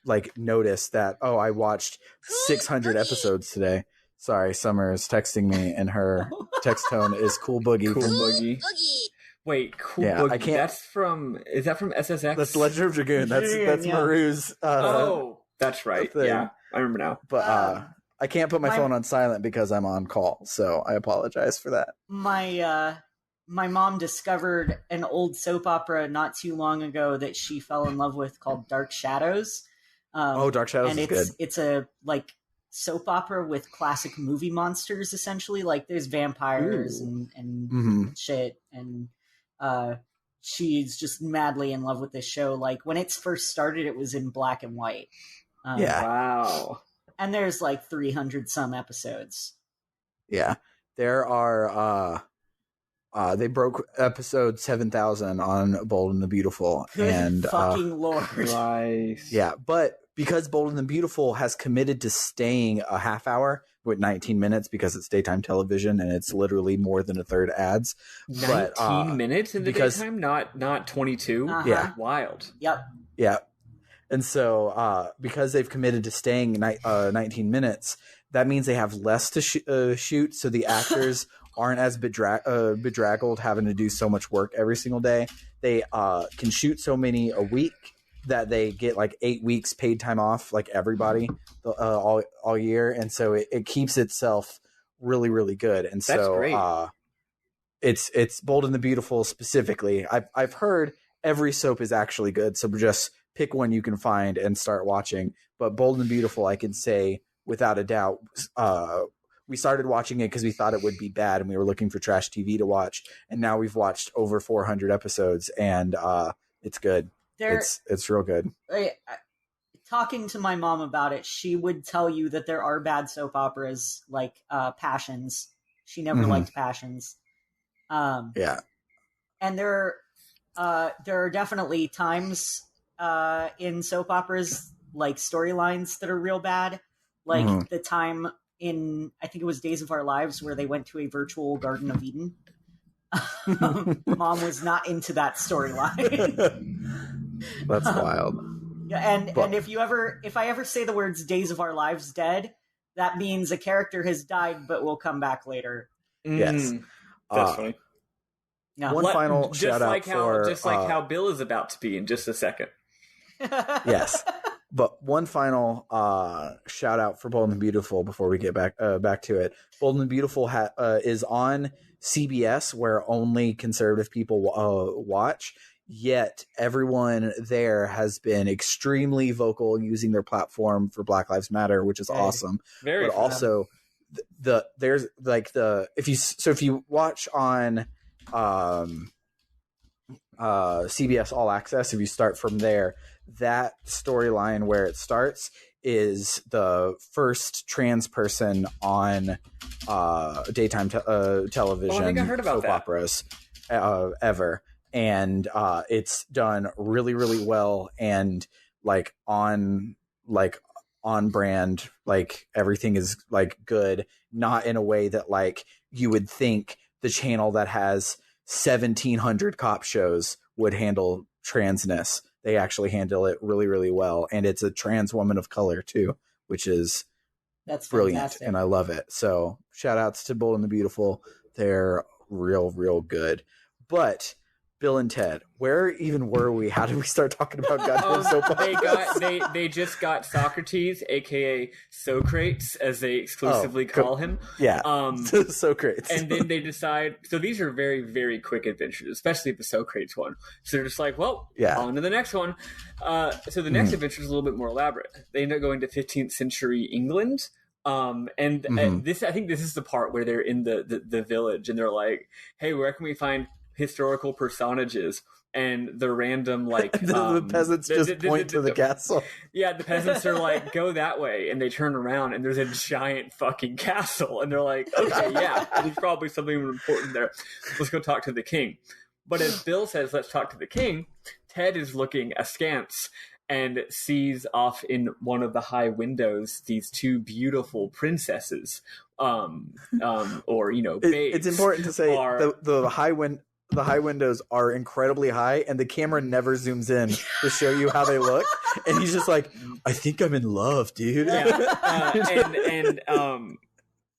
like notice that, oh, I watched 600 episodes today. Sorry, Summer is texting me, and her text tone is Cool Boogie. Cool Boogie. Wait, Cool Boogie. I can't. Is that from SSX? That's Legend of Dragoon. That's Maru's. That's right. Thing. Yeah, I remember now. But I can't put my phone on silent because I'm on call, so I apologize for that. My mom discovered an old soap opera not too long ago that she fell in love with called Dark Shadows. Dark Shadows is good. It's a like soap opera with classic movie monsters, essentially. Like there's vampires and shit, and she's just madly in love with this show. Like when it first started, it was in black and white. Wow. And there's like 300 some episodes. Yeah, there are. They broke episode 7,000 on Bold and the Beautiful. Good fucking Lord. Nice. Yeah, but because Bold and the Beautiful has committed to staying a half hour with 19 minutes because it's daytime television and it's literally more than a third ads. 19 minutes in the daytime? Not 22? Uh-huh. Yeah. Wild. Yep. Yeah. And so because they've committed to staying 19 minutes, that means they have less to shoot, so the actors aren't as bedraggled having to do so much work every single day. They can shoot so many a week that they get like 8 weeks paid time off, like everybody, all year. And so it keeps itself really, really good. And so great. It's Bold and the Beautiful specifically. I've heard every soap is actually good, so just pick one you can find and start watching. But Bold and the Beautiful, I can say without a doubt, we started watching it because we thought it would be bad and we were looking for trash TV to watch. And now we've watched over 400 episodes and it's good. It's real good. Talking to my mom about it, she would tell you that there are bad soap operas like Passions. She never liked Passions. Yeah. And there are definitely times in soap operas, like storylines that are real bad. Like the time in, I think it was Days of Our Lives, where they went to a virtual Garden of Eden. Mom was not into that storyline. That's wild. Yeah, and if I ever say the words "Days of Our Lives" dead, that means a character has died but will come back later. Yes, that's funny. No. One final shout out for just like how Bill is about to be in just a second. Yes. But one final shout out for Bold and the Beautiful before we get back to it. Bold and the Beautiful is on CBS, where only conservative people watch. Yet everyone there has been extremely vocal using their platform for Black Lives Matter, which is awesome. Very but fun. Also, there's like if you watch on CBS All Access, if you start from there, that storyline where it starts is the first trans person on daytime television. I think I heard about soap operas ever, and it's done really, really well, and like on brand. Like everything is like good, not in a way that like you would think the channel that has 1,700 cop shows would handle transness. They actually handle it really, really well. And it's a trans woman of color too, which is brilliant. Fantastic. And I love it. So shout outs to Bold and the Beautiful. They're real, real good. But Bill and Ted. Where even were we? How did we start talking about goddamn soap operas? They just got Socrates, aka Socrates, as they exclusively call him. Yeah, Socrates. And then they decide. So these are very, very quick adventures, especially the Socrates one. So they're just like, well, on to the next one. So the next adventure is a little bit more elaborate. They end up going to 15th century England. This, I think this is the part where they're in the village and they're like, hey, where can we find historical personages? And the random the peasants just point to the castle. Yeah, the peasants are like, go that way, and they turn around and there's a giant fucking castle, and they're like, okay, yeah, there's probably something important there. Let's go talk to the king. But as Bill says, let's talk to the king, Ted is looking askance and sees off in one of the high windows these two beautiful princesses, or babes. It's important to say the high windows are incredibly high, and the camera never zooms in to show you how they look. And he's just like, I think I'm in love, dude. Yeah.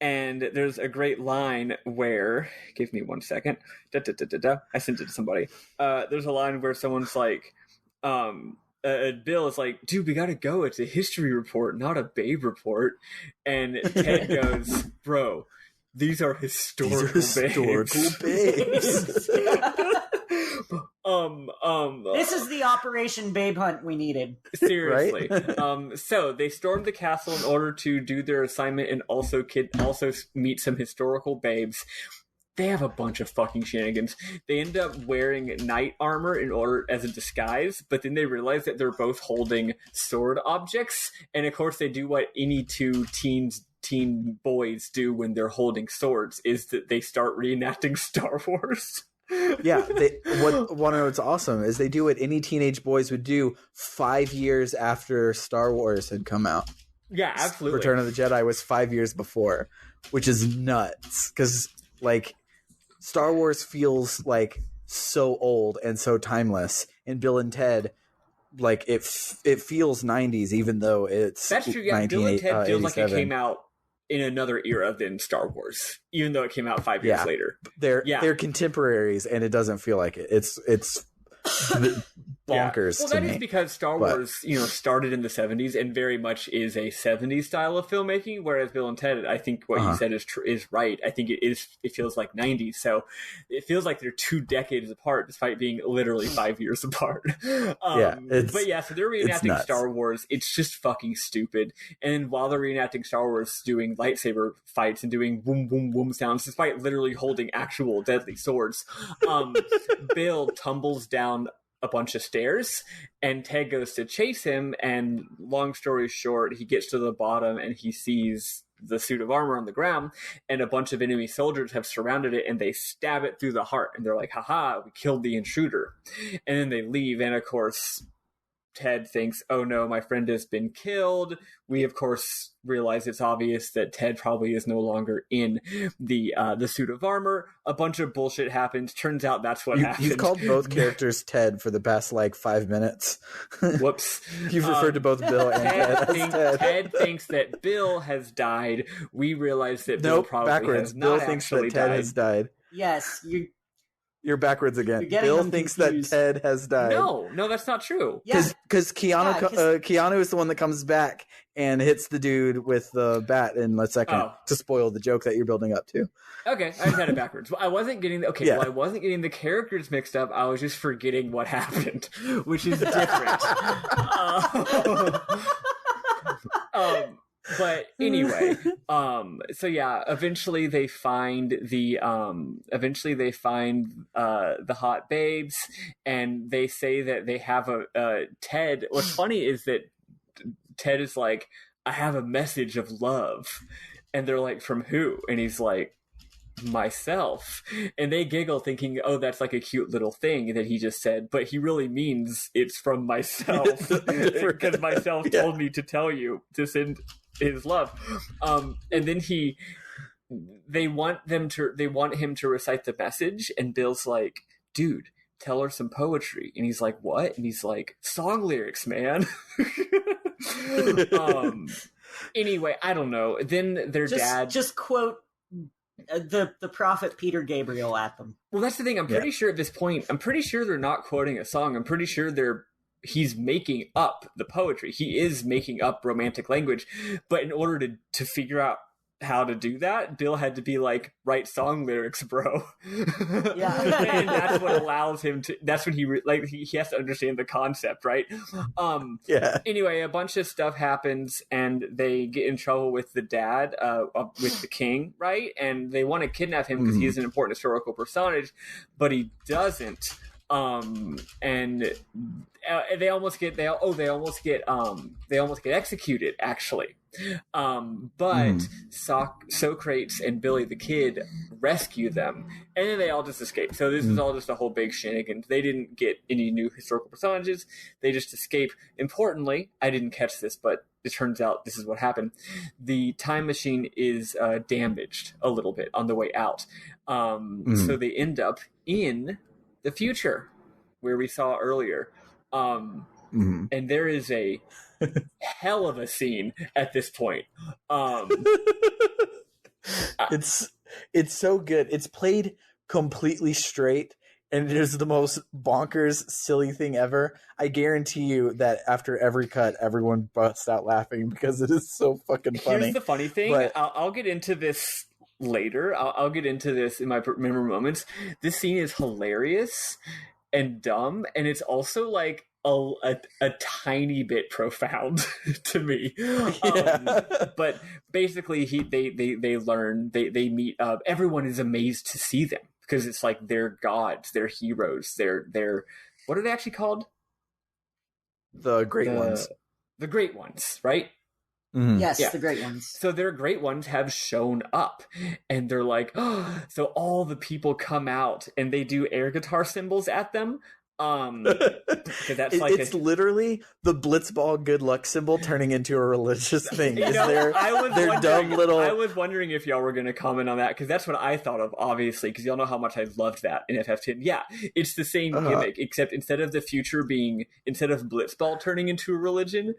And there's a great line where, give me 1 second. I sent it to somebody. There's a line where someone's like, Bill is like, dude, we gotta go. It's a history report, not a babe report. And Ted goes, bro, these are historical babes. This is the Operation Babe Hunt we needed. Seriously. Right? So they stormed the castle in order to do their assignment and also meet some historical babes. They have a bunch of fucking shenanigans. They end up wearing knight armor as a disguise, but then they realize that they're both holding sword objects. And of course they do what any two teen boys do when they're holding swords, is that they start reenacting Star Wars. Yeah, what's awesome is they do what any teenage boys would do 5 years after Star Wars had come out. Yeah, absolutely. Return of the Jedi was 5 years before, which is nuts because Star Wars feels like so old and so timeless, and Bill and Ted, it feels 90s even though it's that's true. Yeah, Bill and Ted feels like it came out in another era than Star Wars, even though it came out 5 years later. They're contemporaries, and it doesn't feel like it. It's bonkers. Well, that is because Star Wars, started in the 70s and very much is a 70s style of filmmaking, whereas Bill and Ted, I think what you said is right. I think it feels like 90s. So it feels like they're 2 decades apart despite being literally 5 years apart. So they're reenacting Star Wars. It's just fucking stupid. And while they're reenacting Star Wars, doing lightsaber fights and doing boom, boom, boom sounds, despite literally holding actual deadly swords, Bill tumbles down a bunch of stairs, and Ted goes to chase him, and long story short, he gets to the bottom and he sees the suit of armor on the ground, and a bunch of enemy soldiers have surrounded it, and they stab it through the heart, and they're like, haha, we killed the intruder. And then they leave, and of course Ted thinks, oh no, my friend has been killed. We of course realize it's obvious that Ted probably is no longer in the suit of armor. A bunch of bullshit happens. Turns out that's what happened. You've called both characters Ted for the past 5 minutes. Whoops. You've referred to both Bill and Ted. Ted thinks that Bill has died. We realize that Bill probably backwards. has not Bill thinks that Ted has died. Yes, You're backwards again. Bill thinks confused. that Ted has died. No, that's not true. Because Keanu is the one that comes back and hits the dude with the bat in a second to spoil the joke that you're building up to. Okay, I just had it backwards. Well, I wasn't getting I wasn't getting the characters mixed up. I was just forgetting what happened, which is different. But anyway, eventually they find the hot babes, and they say that they have a Ted. What's funny is that Ted is like, I have a message of love, and they're like, from who? And he's like, myself. And they giggle thinking, oh, that's like a cute little thing that he just said, but he really means it's from myself, because myself told me to tell you to send his love. And then they want him to recite the message, and Bill's like, dude, tell her some poetry. And he's like, what? And he's like, song lyrics, man. Anyway, I don't know. Then their dad just quote the prophet Peter Gabriel at them. Well, that's the thing. I'm pretty sure at this point, they're not quoting a song. I'm pretty sure he's making up the poetry. He is making up romantic language. But in order to figure out how to do that, Bill had to be like, write song lyrics, bro. Yeah. And that's what allows him to, that's when he has to understand the concept, right? Anyway, a bunch of stuff happens and they get in trouble with the dad, with the king, right? And they want to kidnap him because he's an important historical personage, but he doesn't. And they almost get executed, actually. But Socrates and Billy the Kid rescue them, and then they all just escape. So this is all just a whole big shenanigans. They didn't get any new historical personages. They just escape. Importantly, I didn't catch this, but it turns out this is what happened. The time machine is damaged a little bit on the way out. So they end up in the future, where we saw earlier. And there is a hell of a scene at this point. It's so good. It's played completely straight, and it is the most bonkers, silly thing ever. I guarantee you that after every cut, everyone busts out laughing because it is so fucking funny. Here's the funny thing. But I'll get into this later. I'll get into this in my memorable moments. This scene is hilarious and dumb, and it's also like a tiny bit profound to me. But basically they learn, they meet up. Everyone is amazed to see them because it's like they're gods, they're heroes, they're what are they actually called? The Great Ones. The Great Ones, right? Yes, the Great Ones. So their Great Ones have shown up, and they're like, oh, so all the people come out and they do air guitar symbols at them. That's like it's literally the Blitzball good luck symbol turning into a religious thing. I was wondering if y'all were going to comment on that, because that's what I thought of, obviously, because y'all know how much I loved that in FF10. Yeah, it's the same gimmick, except instead of Blitzball turning into a religion,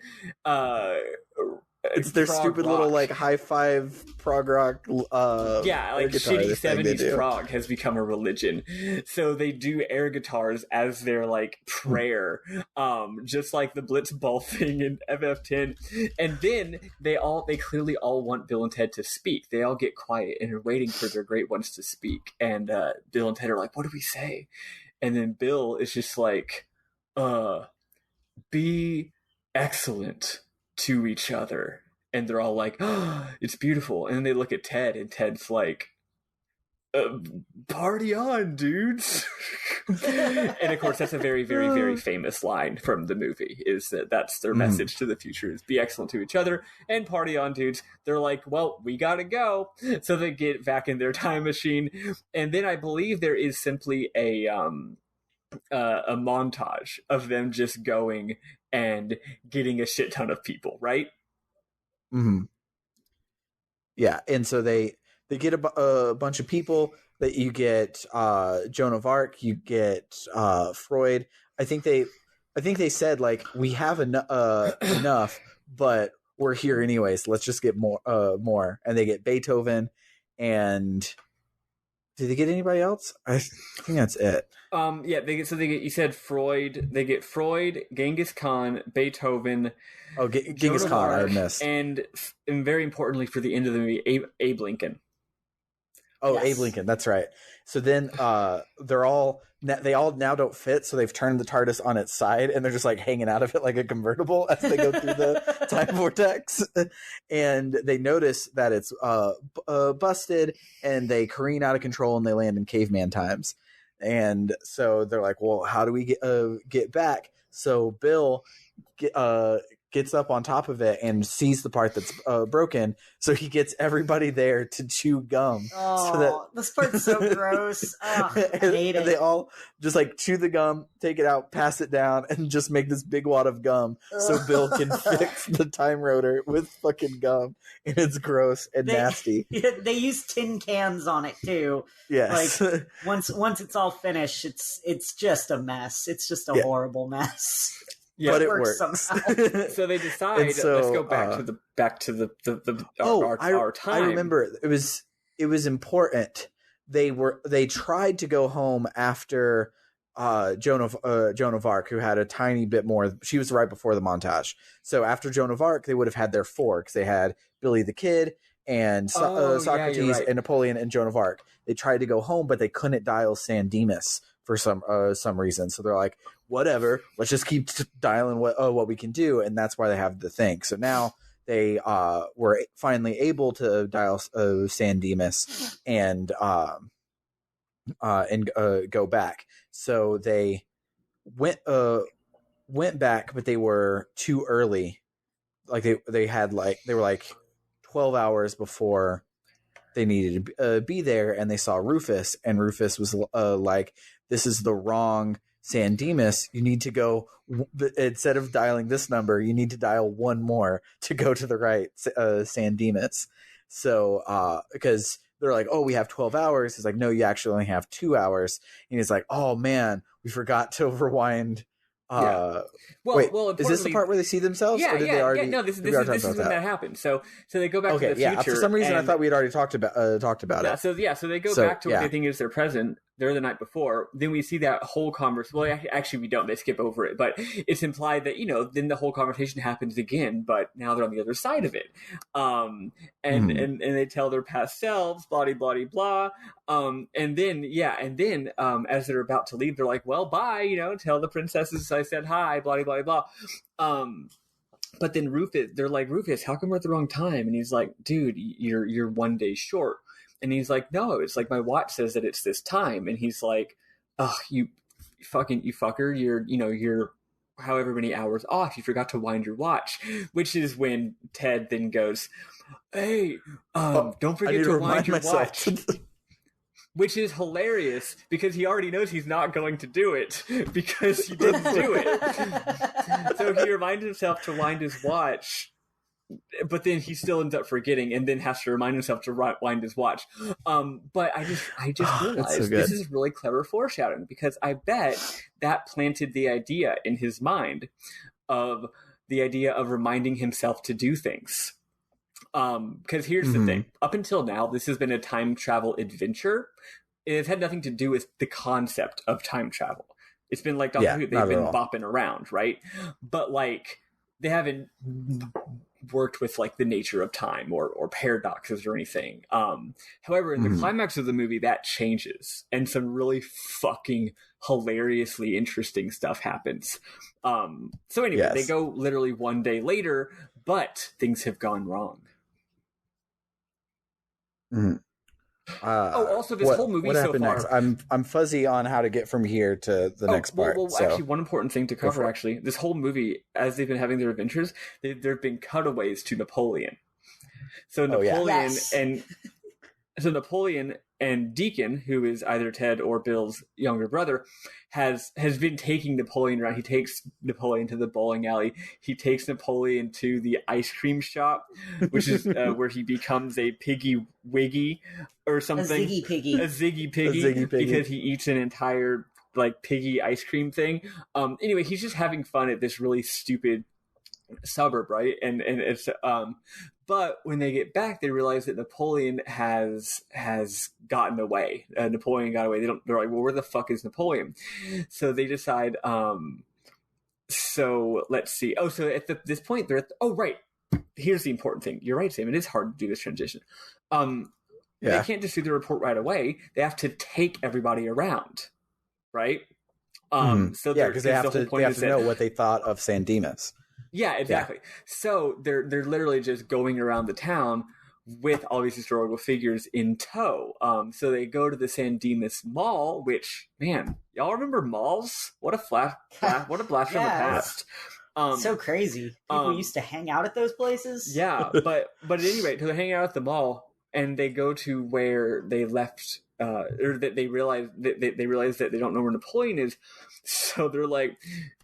it's their stupid little like high five prog rock. Like shitty 70s prog has become a religion. So they do air guitars as their like prayer, just like the Blitzball thing in FF10. And then they clearly all want Bill and Ted to speak. They all get quiet and are waiting for their Great Ones to speak. And Bill and Ted are like, "What do we say?" And then Bill is just like, "Be excellent to each other." And they're all like, "Oh, it's beautiful." And then they look at Ted, and Ted's like, "Party on, dudes." And of course, that's a very, very, very famous line from the movie, is that's their message to the future, is be excellent to each other and party on, dudes. They're like, well, we gotta go. So they get back in their time machine. And then I believe there is simply a montage of them just going and getting a shit ton of people, right? Yeah, and so they get a bunch of people. That you get Joan of Arc, you get Freud. I think they said like, we have enough, but we're here anyways. Let's just get more. And they get Beethoven, and did they get anybody else? I think that's it. You said Freud. They get Freud, Genghis Khan, Beethoven. Oh, Genghis Khan, I missed. And very importantly for the end of the movie, Abe Lincoln. Oh, Yes. Abe Lincoln, that's right. So then they all now don't fit, so they've turned the TARDIS on its side, and they're just like hanging out of it like a convertible as they go through the time vortex. And they notice that it's busted, and they careen out of control, and they land in caveman times. And so they're like, well, how do we get back? So Bill gets up on top of it and sees the part that's broken, so he gets everybody there to chew gum. Oh, this part's so gross. Oh, I hate it. They all just like chew the gum, take it out, pass it down, and just make this big wad of gum so Bill can fix the time rotor with fucking gum. And it's gross and nasty. They use tin cans on it too. Yes. Like once it's all finished, it's just a mess. It's just a horrible mess. Yeah, but it works. So they decide. Let's go back to our time. I remember it was it was important. They tried to go home after Joan of Arc, who had a tiny bit more. She was right before the montage. So after Joan of Arc, they would have had their four, because they had Billy the Kid and Socrates and Napoleon and Joan of Arc. They tried to go home, but they couldn't dial San Dimas for some reason. So they're like, whatever, let's just keep dialing what we can do, and that's why they have the thing. So now they were finally able to dial San Dimas and go back. So they went back, but they were too early. Like they were like 12 hours before they needed to be there, and they saw Rufus, and Rufus was like, this is the wrong San Dimas. You need to go, instead of dialing this number, you need to dial one more to go to the right San Dimas. So because they're like, oh, we have 12 hours. He's like, no, you actually only have 2 hours. And he's like, oh man, we forgot to rewind. Well, is this the part where they see themselves? Yeah, or did they already, no, this is when that happens. So they go back to the future. For some reason, I thought we had already talked about it. So they go back to what they think is their present. They're the night before. Then we see that whole conversation. Well, actually, we don't. They skip over it. But it's implied that, then the whole conversation happens again, but now they're on the other side of it. And they tell their past selves, blah, blah, blah, blah. And then as they're about to leave, they're like, well, bye, tell the princesses I said hi, blah, blah, blah, blah. But then they're like, Rufus, how come we're at the wrong time? And he's like, dude, you're 1 day short. And he's like, no, it's like my watch says that it's this time. And he's like, oh, you fucker, you're however many hours off. You forgot to wind your watch, which is when Ted then goes, hey, don't forget to wind your watch. Which is hilarious because he already knows he's not going to do it because he didn't do it. So he reminds himself to wind his watch, but then he still ends up forgetting and then has to remind himself to wind his watch. But I just realized this is really clever foreshadowing, because I bet that planted the idea in his mind of reminding himself to do things. Because here's the thing. Up until now, this has been a time travel adventure. It's had nothing to do with the concept of time travel. It's been like they've been bopping around, right? But like they haven't worked with like the nature of time or paradoxes or anything. However, in the climax of the movie, that changes, and some really fucking hilariously interesting stuff happens. So anyway, they go literally 1 day later, but things have gone wrong. Also, this whole movie so far. Next? I'm fuzzy on how to get from here to the next part. Actually, one important thing to cover. Actually, this whole movie, as they've been having their adventures, there have been cutaways to Napoleon. So Napoleon and Deacon, who is either Ted or Bill's younger brother, has been taking Napoleon around. He takes Napoleon to the bowling alley. He takes Napoleon to the ice cream shop, which is where he becomes a Piggy Wiggy or something. A Ziggy Piggy, because he eats an entire like piggy ice cream thing. Anyway, he's just having fun at this really stupid suburb, right? And it's but when they get back, they realize that Napoleon has gotten away. Napoleon got away. They're like, well, where the fuck is Napoleon? So they decide. So let's see. Oh, so at this point, they're right. Here's the important thing. You're right, Sam. It is hard to do this transition. They can't just do the report right away. They have to take everybody around, right? So because they have to know what they thought of San Dimas. Yeah, exactly. Yeah. So they're literally just going around the town with all these historical figures in tow. So they go to the San Dimas Mall, which, man, y'all remember malls? What a what a blast from the past. So crazy. People used to hang out at those places. Yeah, but at any rate, they're hanging out at the mall, and they go to where they left, or that they realize that they don't know where Napoleon is. So they're like,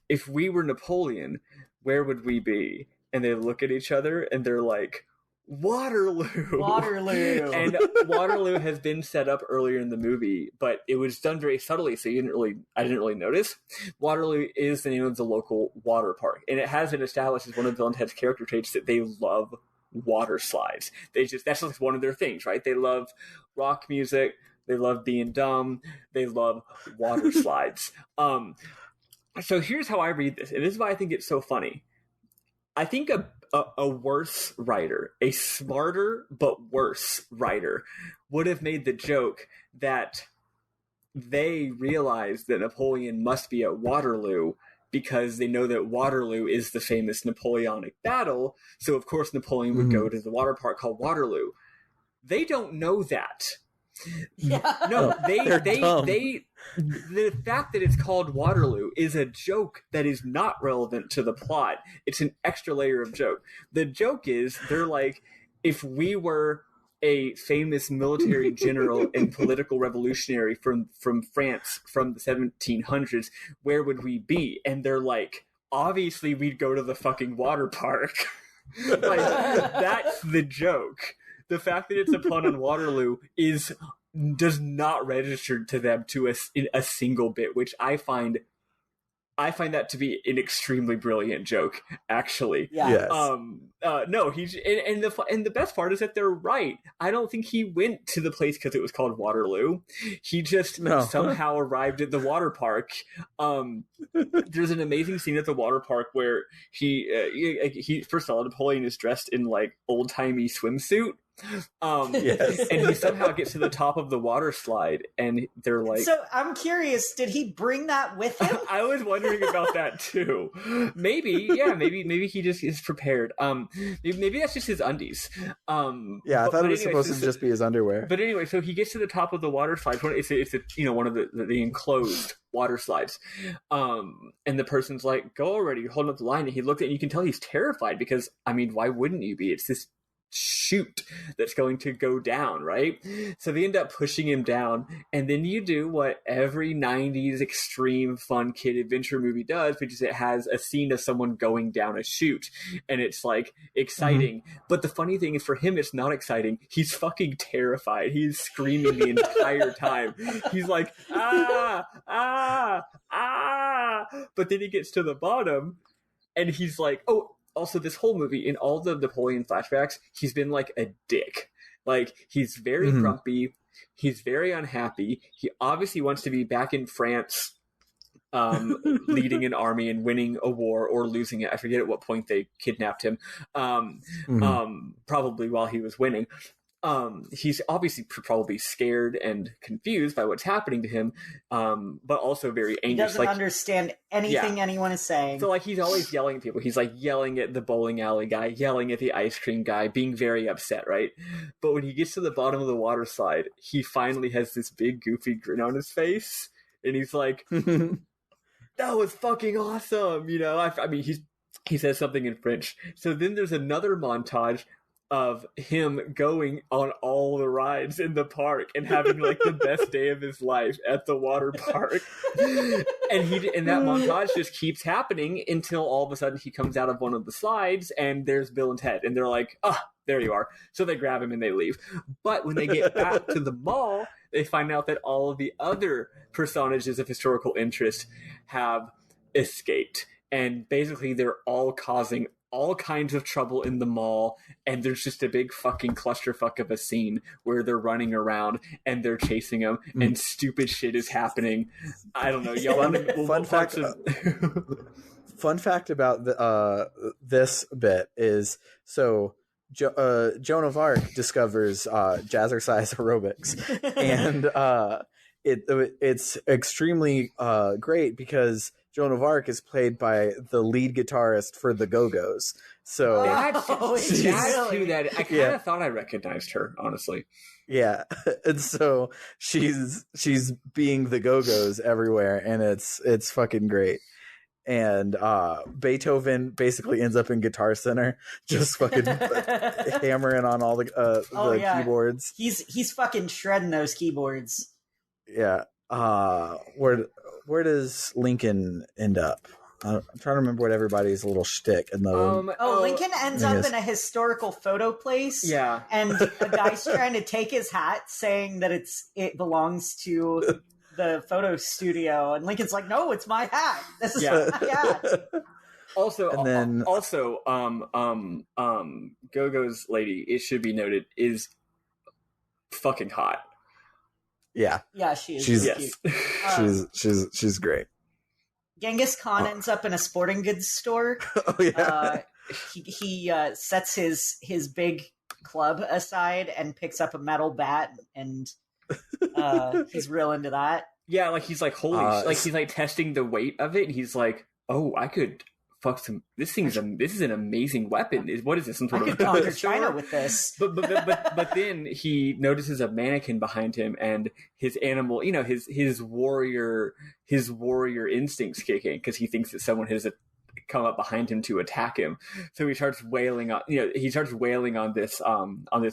if we were Napoleon, where would we be? And they look at each other and they're like, Waterloo. And Waterloo has been set up earlier in the movie, but it was done very subtly, so I didn't really notice. Waterloo is the name of the local water park, and it has been established as one of Bill and Ted's character traits that they love water slides. That's just one of their things, right? They love rock music, they love being dumb, they love water slides. So here's how I read this, and this is why I think it's so funny. I think a worse writer, a smarter but worse writer, would have made the joke that they realized that Napoleon must be at Waterloo because they know that Waterloo is the famous Napoleonic battle. So of course Napoleon would go to the water park called Waterloo. They don't know that. Yeah. No, dumb. the fact that it's called Waterloo is a joke that is not relevant to the plot. It's an extra layer of joke. The joke is they're like, if we were a famous military general and political revolutionary from France from the 1700s, where would we be? And they're like, obviously we'd go to the fucking water park. Like, that's the joke. The fact that it's a pun on Waterloo does not register to them to a single bit, which I find that to be an extremely brilliant joke, actually. Yeah. Yes. No, and the best part is that they're right. I don't think he went to the place because it was called Waterloo. He just somehow arrived at the water park. There's an amazing scene at the water park where he first of all, Napoleon is dressed in like old timey swimsuit. Yes. And he somehow gets to the top of the water slide, and they're like, so I'm curious, did he bring that with him? I was wondering about that too. Maybe he just is prepared. Maybe that's just his undies. Yeah, I thought it was supposed to just be his underwear. But anyway, so he gets to the top of the water slide. It's one of the enclosed water slides. And the person's like, "Go already, you're holding up the line." And he looked at it, and you can tell he's terrified because, I mean, why wouldn't you be? It's this chute that's going to go down, right? So they end up pushing him down, and then you do what every 90s extreme fun kid adventure movie does, which is it has a scene of someone going down a chute, and it's like exciting. But the funny thing is, for him, it's not exciting. He's fucking terrified. He's screaming the entire time. He's like, ah, ah, ah. But then he gets to the bottom, and he's like, oh, also, this whole movie, in all the Napoleon flashbacks, he's been like a dick. Like, he's very grumpy. He's very unhappy. He obviously wants to be back in France, leading an army and winning a war or losing it. I forget at what point they kidnapped him. Probably while he was winning. He's obviously probably scared and confused by what's happening to him, but also very angry. He doesn't understand anything anyone is saying. So, like, he's always yelling at people. He's, like, yelling at the bowling alley guy, yelling at the ice cream guy, being very upset, right? But when he gets to the bottom of the water slide, he finally has this big, goofy grin on his face, and he's like, that was fucking awesome, you know? I mean, he says something in French. So then there's another montage of him going on all the rides in the park and having like the best day of his life at the water park. And that montage just keeps happening until all of a sudden he comes out of one of the slides and there's Bill and Ted, and they're like, there you are. So they grab him and they leave. But when they get back to the mall, they find out that all of the other personages of historical interest have escaped. And basically they're all causing all kinds of trouble in the mall, and there's just a big fucking clusterfuck of a scene where they're running around and they're chasing them, and stupid shit is happening. I don't know. Fun fact about this bit is, so Joan of Arc discovers jazzercise aerobics, and it's extremely great because Joan of Arc is played by the lead guitarist for the Go-Go's. So I kind of thought I recognized her, honestly. Yeah. And so she's being the Go-Go's everywhere, and it's fucking great. And Beethoven basically ends up in Guitar Center, just fucking hammering on all the keyboards. He's fucking shredding those keyboards. Yeah. Where does Lincoln end up? I'm trying to remember what everybody's little shtick in the. Lincoln ends up in a historical photo place. Yeah, and a guy's trying to take his hat, saying that it belongs to the photo studio, and Lincoln's like, "No, it's my hat. This is my hat." Also, And then- Go-Go's lady, it should be noted, is fucking hot. Yeah, Yeah, she is. She's- cute. she's great. Genghis Khan ends up in a sporting goods store. Oh yeah. He sets his big club aside and picks up a metal bat, and he's real into that. Yeah, like he's like, holy, like he's like testing the weight of it, and he's like, oh, I could fuck some. This is an amazing weapon. What is this? Some I sort could of conquer China with this. But then he notices a mannequin behind him, and his animal, you know, his warrior instincts kick in because he thinks that someone has come up behind him to attack him. So he starts wailing on, this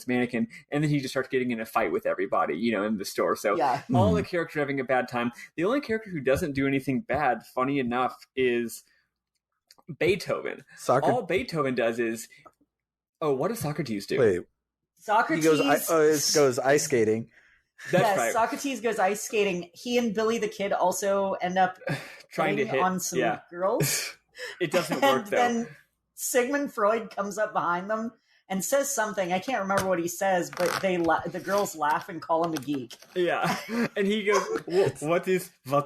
mannequin, and then he just starts getting in a fight with everybody, you know, in the store. So Yeah. all the characters are having a bad time. The only character who doesn't do anything bad, funny enough, is Beethoven. Soccer. All Beethoven does is, what does Socrates do? Wait, Socrates he goes ice skating. That's yes, right. Socrates goes ice skating. He and Billy the Kid also end up Trying to hitting hit on some girls. It doesn't And work though. then Sigmund Freud comes up behind them and says something. I can't remember what he says, but the girls laugh and call him a geek. Yeah, and he goes, "What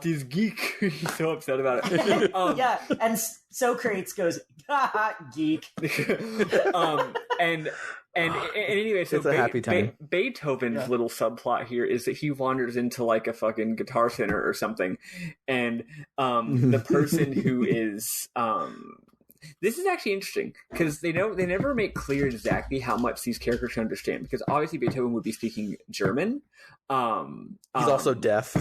is geek?" He's so upset about it. Yeah, and Socrates goes, "Ha, geek." And anyway, so It's a happy time. Beethoven's little subplot here is that he wanders into like a fucking Guitar Center or something, and the person who is this is actually interesting because they never make clear exactly how much these characters can understand, because obviously Beethoven would be speaking German. He's also deaf.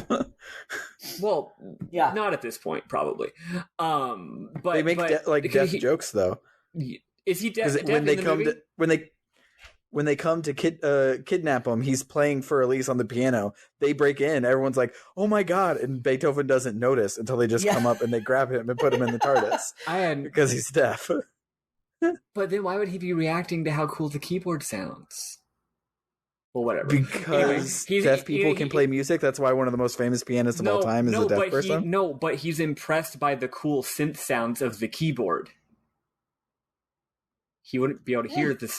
Well, Yeah. not at this point, probably. But They make deaf jokes though. Is he deaf? Because when they come to kidnap him, he's playing for Elise on the piano. They break in. Everyone's like, "Oh my god!" And Beethoven doesn't notice until they just come up and they grab him and put him in the TARDIS because he's deaf. But then why would he be reacting to how cool the keyboard sounds? Well, whatever. Because Anyway, deaf people can play music. That's why one of the most famous pianists of all time is a deaf person. But he's impressed by the cool synth sounds of the keyboard. He wouldn't be able to hear the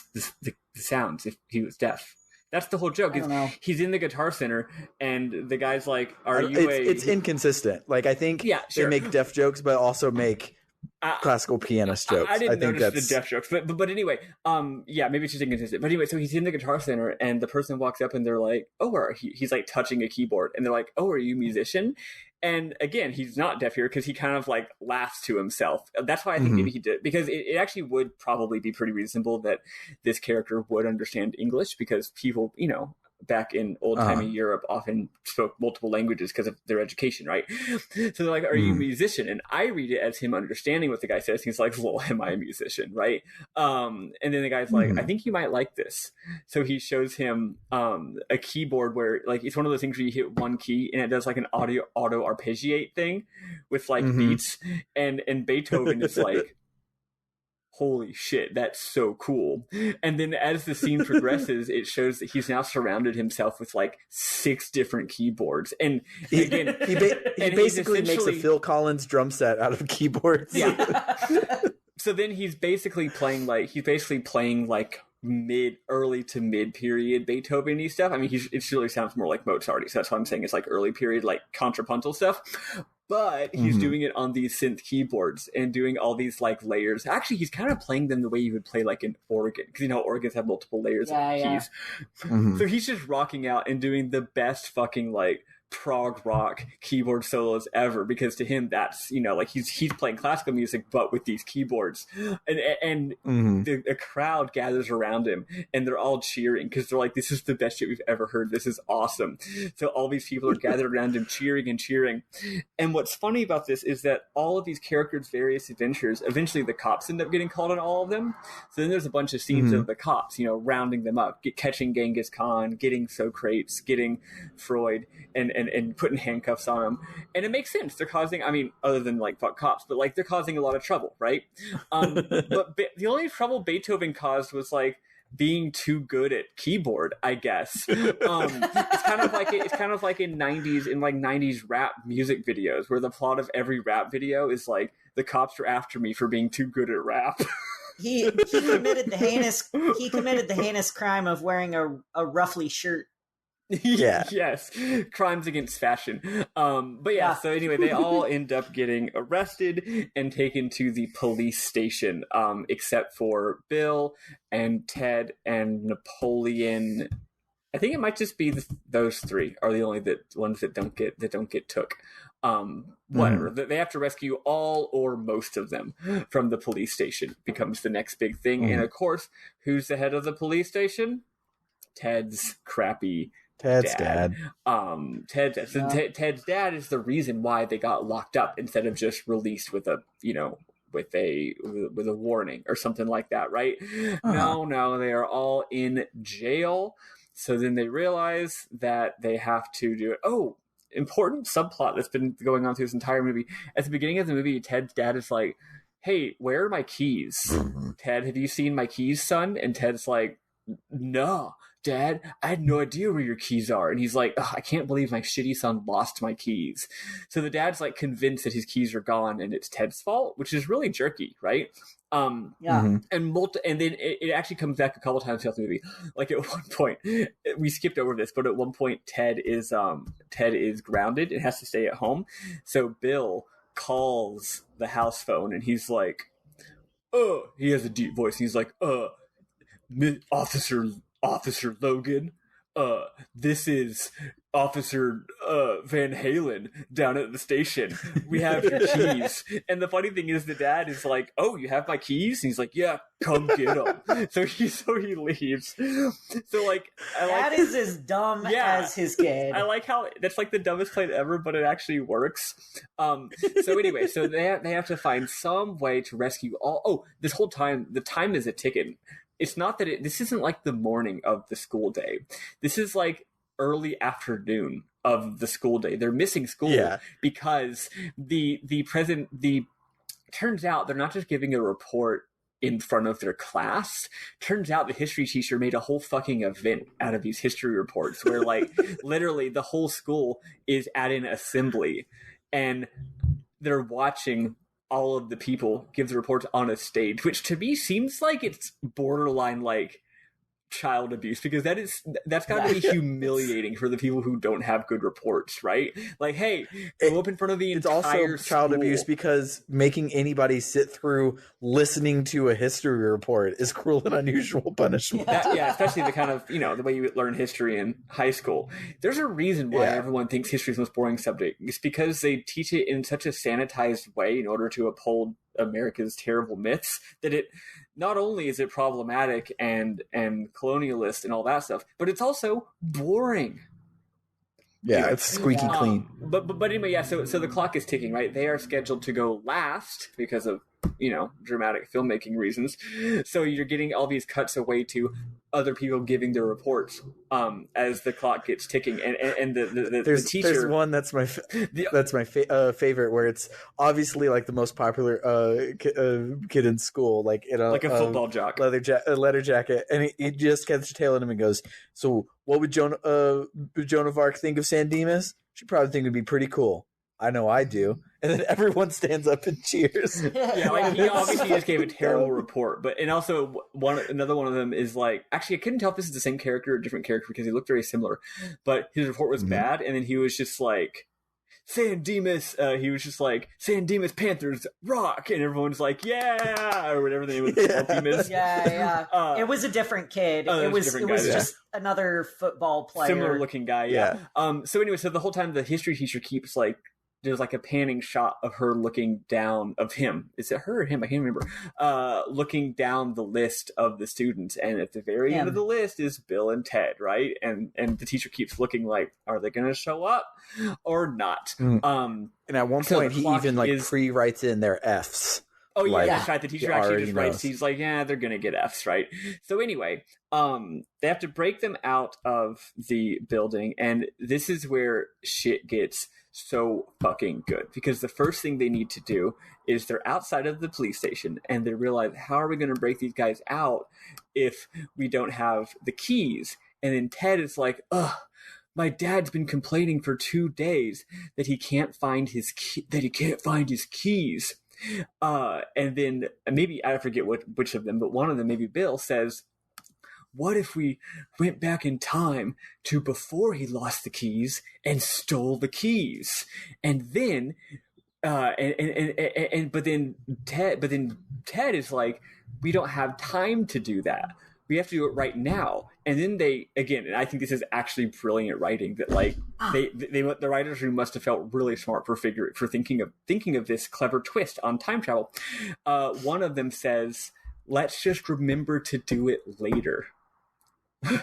sounds if he was deaf. That's the whole joke. I don't know. He's in the Guitar Center, and the guy's like, It's inconsistent. Like, I think they make deaf jokes, but also make classical pianist jokes. I didn't think notice the deaf jokes, but anyway, maybe it's just inconsistent. But anyway, so he's in the Guitar Center, and the person walks up, and they're like, "Oh," he's like touching a keyboard, and they're like, "Oh, are you a musician?" And again, he's not deaf here because he kind of like laughs to himself. That's why I think maybe he did, because it actually would probably be pretty reasonable that this character would understand English, because people, you know, back in old-timey Europe often spoke multiple languages because of their education, right? So they're like, "Are you a musician?" And I read it as him understanding what the guy says. He's like, "Well, am I a musician?" Right? And then the guy's like, "I think you might like this." So he shows him a keyboard where, like, it's one of those things where you hit one key and it does like an auto arpeggiate thing with like beats. And Beethoven is like, "Holy shit, that's so cool." And then as the scene progresses, it shows that he's now surrounded himself with like 6 different keyboards. And again, he basically makes a Phil Collins drum set out of keyboards. Yeah. So then he's basically playing like early to mid period Beethoven-y stuff. I mean, it really sounds more like Mozart-y, so that's why I'm saying it's like early period, like contrapuntal stuff. But he's doing it on these synth keyboards and doing all these like layers. Actually, he's kind of playing them the way you would play like an organ, because you know organs have multiple layers of keys. So he's just rocking out and doing the best fucking like prog rock keyboard solos ever, because to him that's, you know, like he's playing classical music but with these keyboards, and the crowd gathers around him and they're all cheering because they're like, "This is the best shit we've ever heard. This is awesome." So all these people are gathered around him cheering and cheering. And what's funny about this is that all of these characters' various adventures, eventually the cops end up getting called on all of them. So then there's a bunch of scenes of the cops, you know, rounding them up, catching Genghis Khan, getting Socrates, getting Freud, and putting handcuffs on them. And it makes sense. They're causing, I mean, other than like fuck cops, but like they're causing a lot of trouble, right? But the only trouble Beethoven caused was like being too good at keyboard, I guess. It's kind of like in 90s rap music videos where the plot of every rap video is like, the cops are after me for being too good at rap. He committed the heinous crime of wearing a ruffly shirt. Yeah. Yes, crimes against fashion. But yeah, so anyway, they all end up getting arrested and taken to the police station, except for Bill and Ted and Napoleon. I think it might just be those three are the only ones that don't get took. Whatever. They have to rescue all or most of them from the police station becomes the next big thing. And of course, who's the head of the police station? Ted's crappy dad. Ted's dad is the reason why they got locked up instead of just released with a warning or something like that, right? No, they are all in jail. So then they realize that they have to do it. Oh, important subplot that's been going on through this entire movie. At the beginning of the movie, Ted's dad is like, "Hey, where are my keys? Ted, have you seen my keys, son?" And Ted's like, "No, Dad, I had no idea where your keys are." And he's like, "I can't believe my shitty son lost my keys." So the dad's like convinced that his keys are gone and it's Ted's fault, which is really jerky, right? And then it actually comes back a couple times throughout the movie. Like at one point, we skipped over this, but at one point Ted is grounded and has to stay at home. So Bill calls the house phone and he's like, he has a deep voice. He's like, Officer Logan, this is Officer Van Halen down at the station. We have your keys. And the funny thing is the dad is like, "Oh, you have my keys?" And he's like, "Yeah, come get them." So he leaves. So like, that is as dumb as his kid. I like how that's like the dumbest plan ever, but it actually works. So anyway, so they have to find some way to rescue all. Oh, this whole time the time is a ticking. It's not that this isn't like the morning of the school day. This is like early afternoon of the school day. They're missing school because turns out they're not just giving a report in front of their class. Turns out the history teacher made a whole fucking event out of these history reports where like literally the whole school is at an assembly and they're watching all of the people give the reports on a stage, which to me seems like it's borderline like child abuse, because that's got to be humiliating for the people who don't have good reports, right? Like, hey, go up in front of the entire It's also child school. abuse because making anybody sit through listening to a history report is cruel and unusual punishment. Especially the kind of, the way you learn history in high school. There's a reason why everyone thinks history is the most boring subject. It's because they teach it in such a sanitized way in order to uphold America's terrible myths that it not only is it problematic and colonialist and all that stuff, but it's also boring. Yeah, it's squeaky clean. But anyway, so the clock is ticking, right? They are scheduled to go last because of dramatic filmmaking reasons. So you're getting all these cuts away to other people giving their reports as the clock gets ticking, and the teacher. There's one that's my favorite, where it's obviously like the most popular kid in school, like in like a football jock, leather jacket, and he just catches a tail in him and goes, "So what would Joan of Arc think of San Dimas? She'd probably think it'd be pretty cool. I know I do." And then everyone stands up and cheers. Yeah, like he obviously just gave a terrible report. And also another one of them is like, actually, I couldn't tell if this is the same character or a different character because he looked very similar. But his report was bad, and then he was just like, San Dimas Panthers rock, and everyone's like, yeah, or whatever the name of the football team is. Yeah. It was a different kid. It was just another football player. Similar looking guy, yeah. So anyway, so the whole time the history teacher keeps like, there's like a panning shot of her looking down, of him. Is it her or him? I can't remember. Looking down the list of the students. And at the very end of the list is Bill and Ted, right? And the teacher keeps looking like, are they going to show up or not? And at one point, he even pre-writes in their Fs. Oh yeah, Like, that's right. The teacher he actually already just writes. knows. He's like, yeah, they're gonna get Fs, right? So anyway, they have to break them out of the building, and this is where shit gets so fucking good, because the first thing they need to do is they're outside of the police station, and they realize, how are we going to break these guys out if we don't have the keys? And then Ted is like, ugh, my dad's been complaining for 2 days that he can't find his keys. And then maybe, I forget which of them, but one of them, maybe Bill, says, what if we went back in time to before he lost the keys and stole the keys? And then but then Ted is like, we don't have time to do that. We have to do it right now. And then they, again, and I think this is actually brilliant writing, that like the writers room must have felt really smart for thinking of this clever twist on time travel. One of them says, let's just remember to do it later.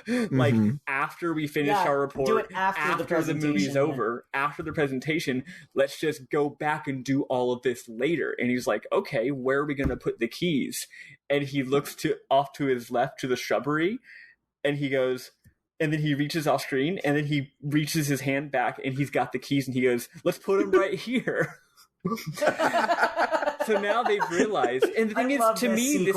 Like, after we finish our report, do it after the movie's over, after the presentation, let's just go back and do all of this later. And he's like, okay, where are we going to put the keys? And he looks off to his left to the shrubbery, and he goes, and then he reaches off screen, and then he reaches his hand back, and he's got the keys, and he goes, let's put them right here. So now they've realized, and the thing is, to me,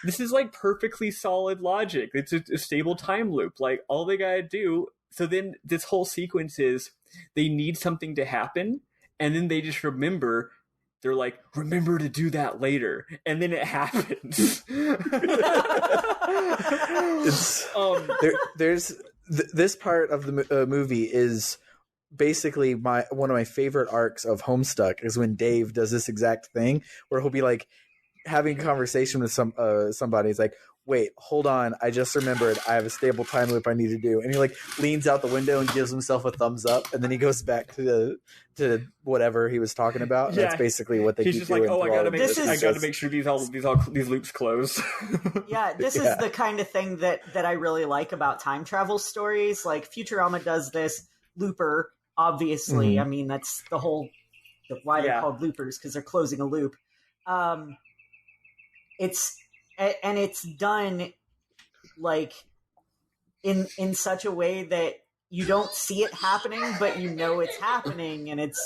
this is like perfectly solid logic. It's a stable time loop. Like, all they gotta do. So then this whole sequence is, they need something to happen, and then they just remember. They're like, remember to do that later, and then it happens. This part of the movie is basically one of my favorite arcs of Homestuck, is when Dave does this exact thing where he'll be like having a conversation with somebody. He's like, wait, hold on, I just remembered I have a stable time loop I need to do. And he like leans out the window and gives himself a thumbs up, and then he goes back to whatever he was talking about. Yeah. That's basically what they He's keep just like, doing. oh, I gotta this. make sure these loops close. Yeah, this is the kind of thing that I really like about time travel stories. Like, Futurama does this, Looper, obviously. I mean, that's why they're called loopers, because they're closing a loop. It's done like in such a way that you don't see it happening, but you know it's happening, and it's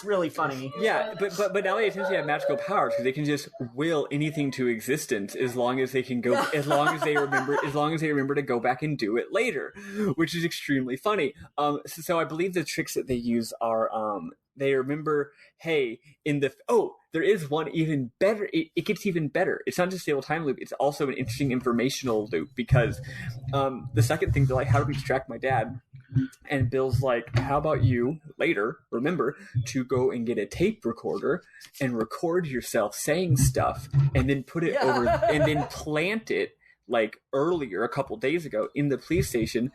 really funny. Yeah, but now they essentially have magical powers, because they can just will anything to existence as long as they can go, as long as they remember to go back and do it later, which is extremely funny. So I believe the tricks that they use are they remember, hey, there is one even better. It gets even better. It's not just a stable time loop. It's also an interesting informational loop, because the second thing, they're like, how do we distract my dad? And Bill's like, how about you later remember to go and get a tape recorder and record yourself saying stuff, and then put it over, and then plant it like earlier, a couple days ago, in the police station,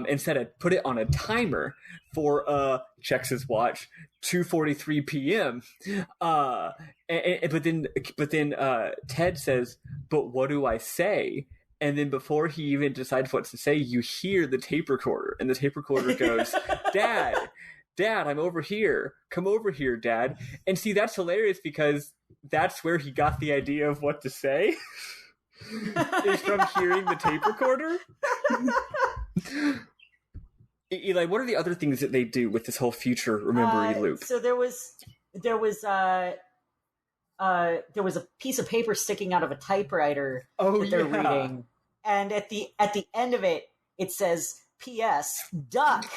instead of put it on a timer for checks his watch, 2:43 p.m. But then Ted says, but what do I say? And then before he even decides what to say, you hear the tape recorder, and the tape recorder goes, Dad, I'm over here. Come over here, Dad. And see, that's hilarious, because that's where he got the idea of what to say. Is from hearing the tape recorder. Eli, what are the other things that they do with this whole future memory loop? So there was a piece of paper sticking out of a typewriter that they're reading, and at the end of it, it says, P.S. duck,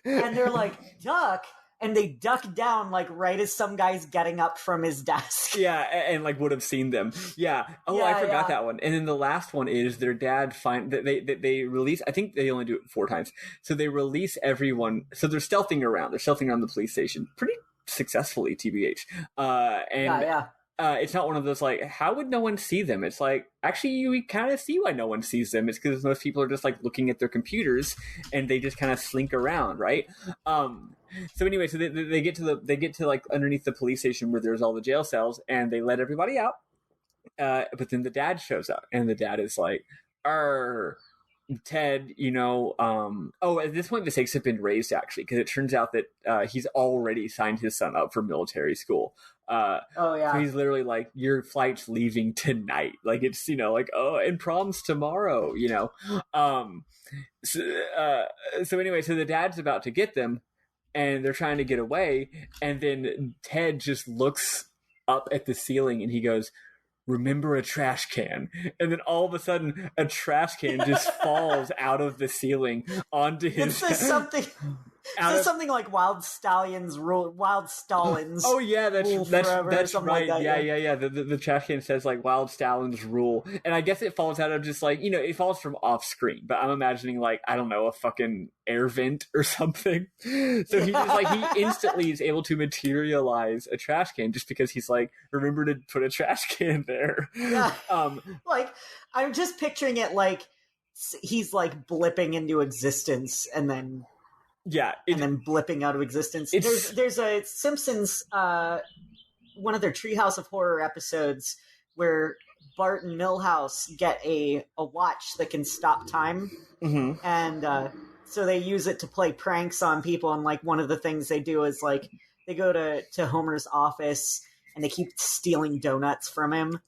and they're like, duck. And they duck down, like, right as some guy's getting up from his desk. Yeah, and like, would have seen them. Yeah. Oh, I forgot that one. And then the last one is their dad they release, I think they only do it 4 times. So they release everyone. So they're stealthing around. They're stealthing around the police station pretty successfully, TBH. It's not one of those, like, how would no one see them? It's like, actually, we kind of see why no one sees them. It's because most people are just, like, looking at their computers, and they just kind of slink around, right? So anyway, so they get to like underneath the police station where there's all the jail cells, and they let everybody out. But then the dad shows up, and the dad is like, Ted, at this point the stakes have been raised actually, because it turns out that he's already signed his son up for military school. So he's literally like, your flight's leaving tonight. Like, it's, and prom's tomorrow, So anyway, so the dad's about to get them and they're trying to get away. And then Ted just looks up at the ceiling and he goes, remember a trash can. And then all of a sudden a trash can just falls out of the ceiling onto his It says something like Wild Stalin's rule. Oh yeah, that's right. Like that, yeah. The trash can says like Wild Stalin's rule, and I guess it falls out of just like it falls from off screen. But I'm imagining like, I don't know, a fucking air vent or something. So he just like he instantly is able to materialize a trash can just because he's like, remember to put a trash can there. Yeah. Like, I'm just picturing it like he's like blipping into existence and then. Yeah, and then blipping out of existence. There's a Simpsons, one of their Treehouse of Horror episodes where Bart and Milhouse get a watch that can stop time, and so they use it to play pranks on people. And like one of the things they do is like they go to Homer's office and they keep stealing donuts from him.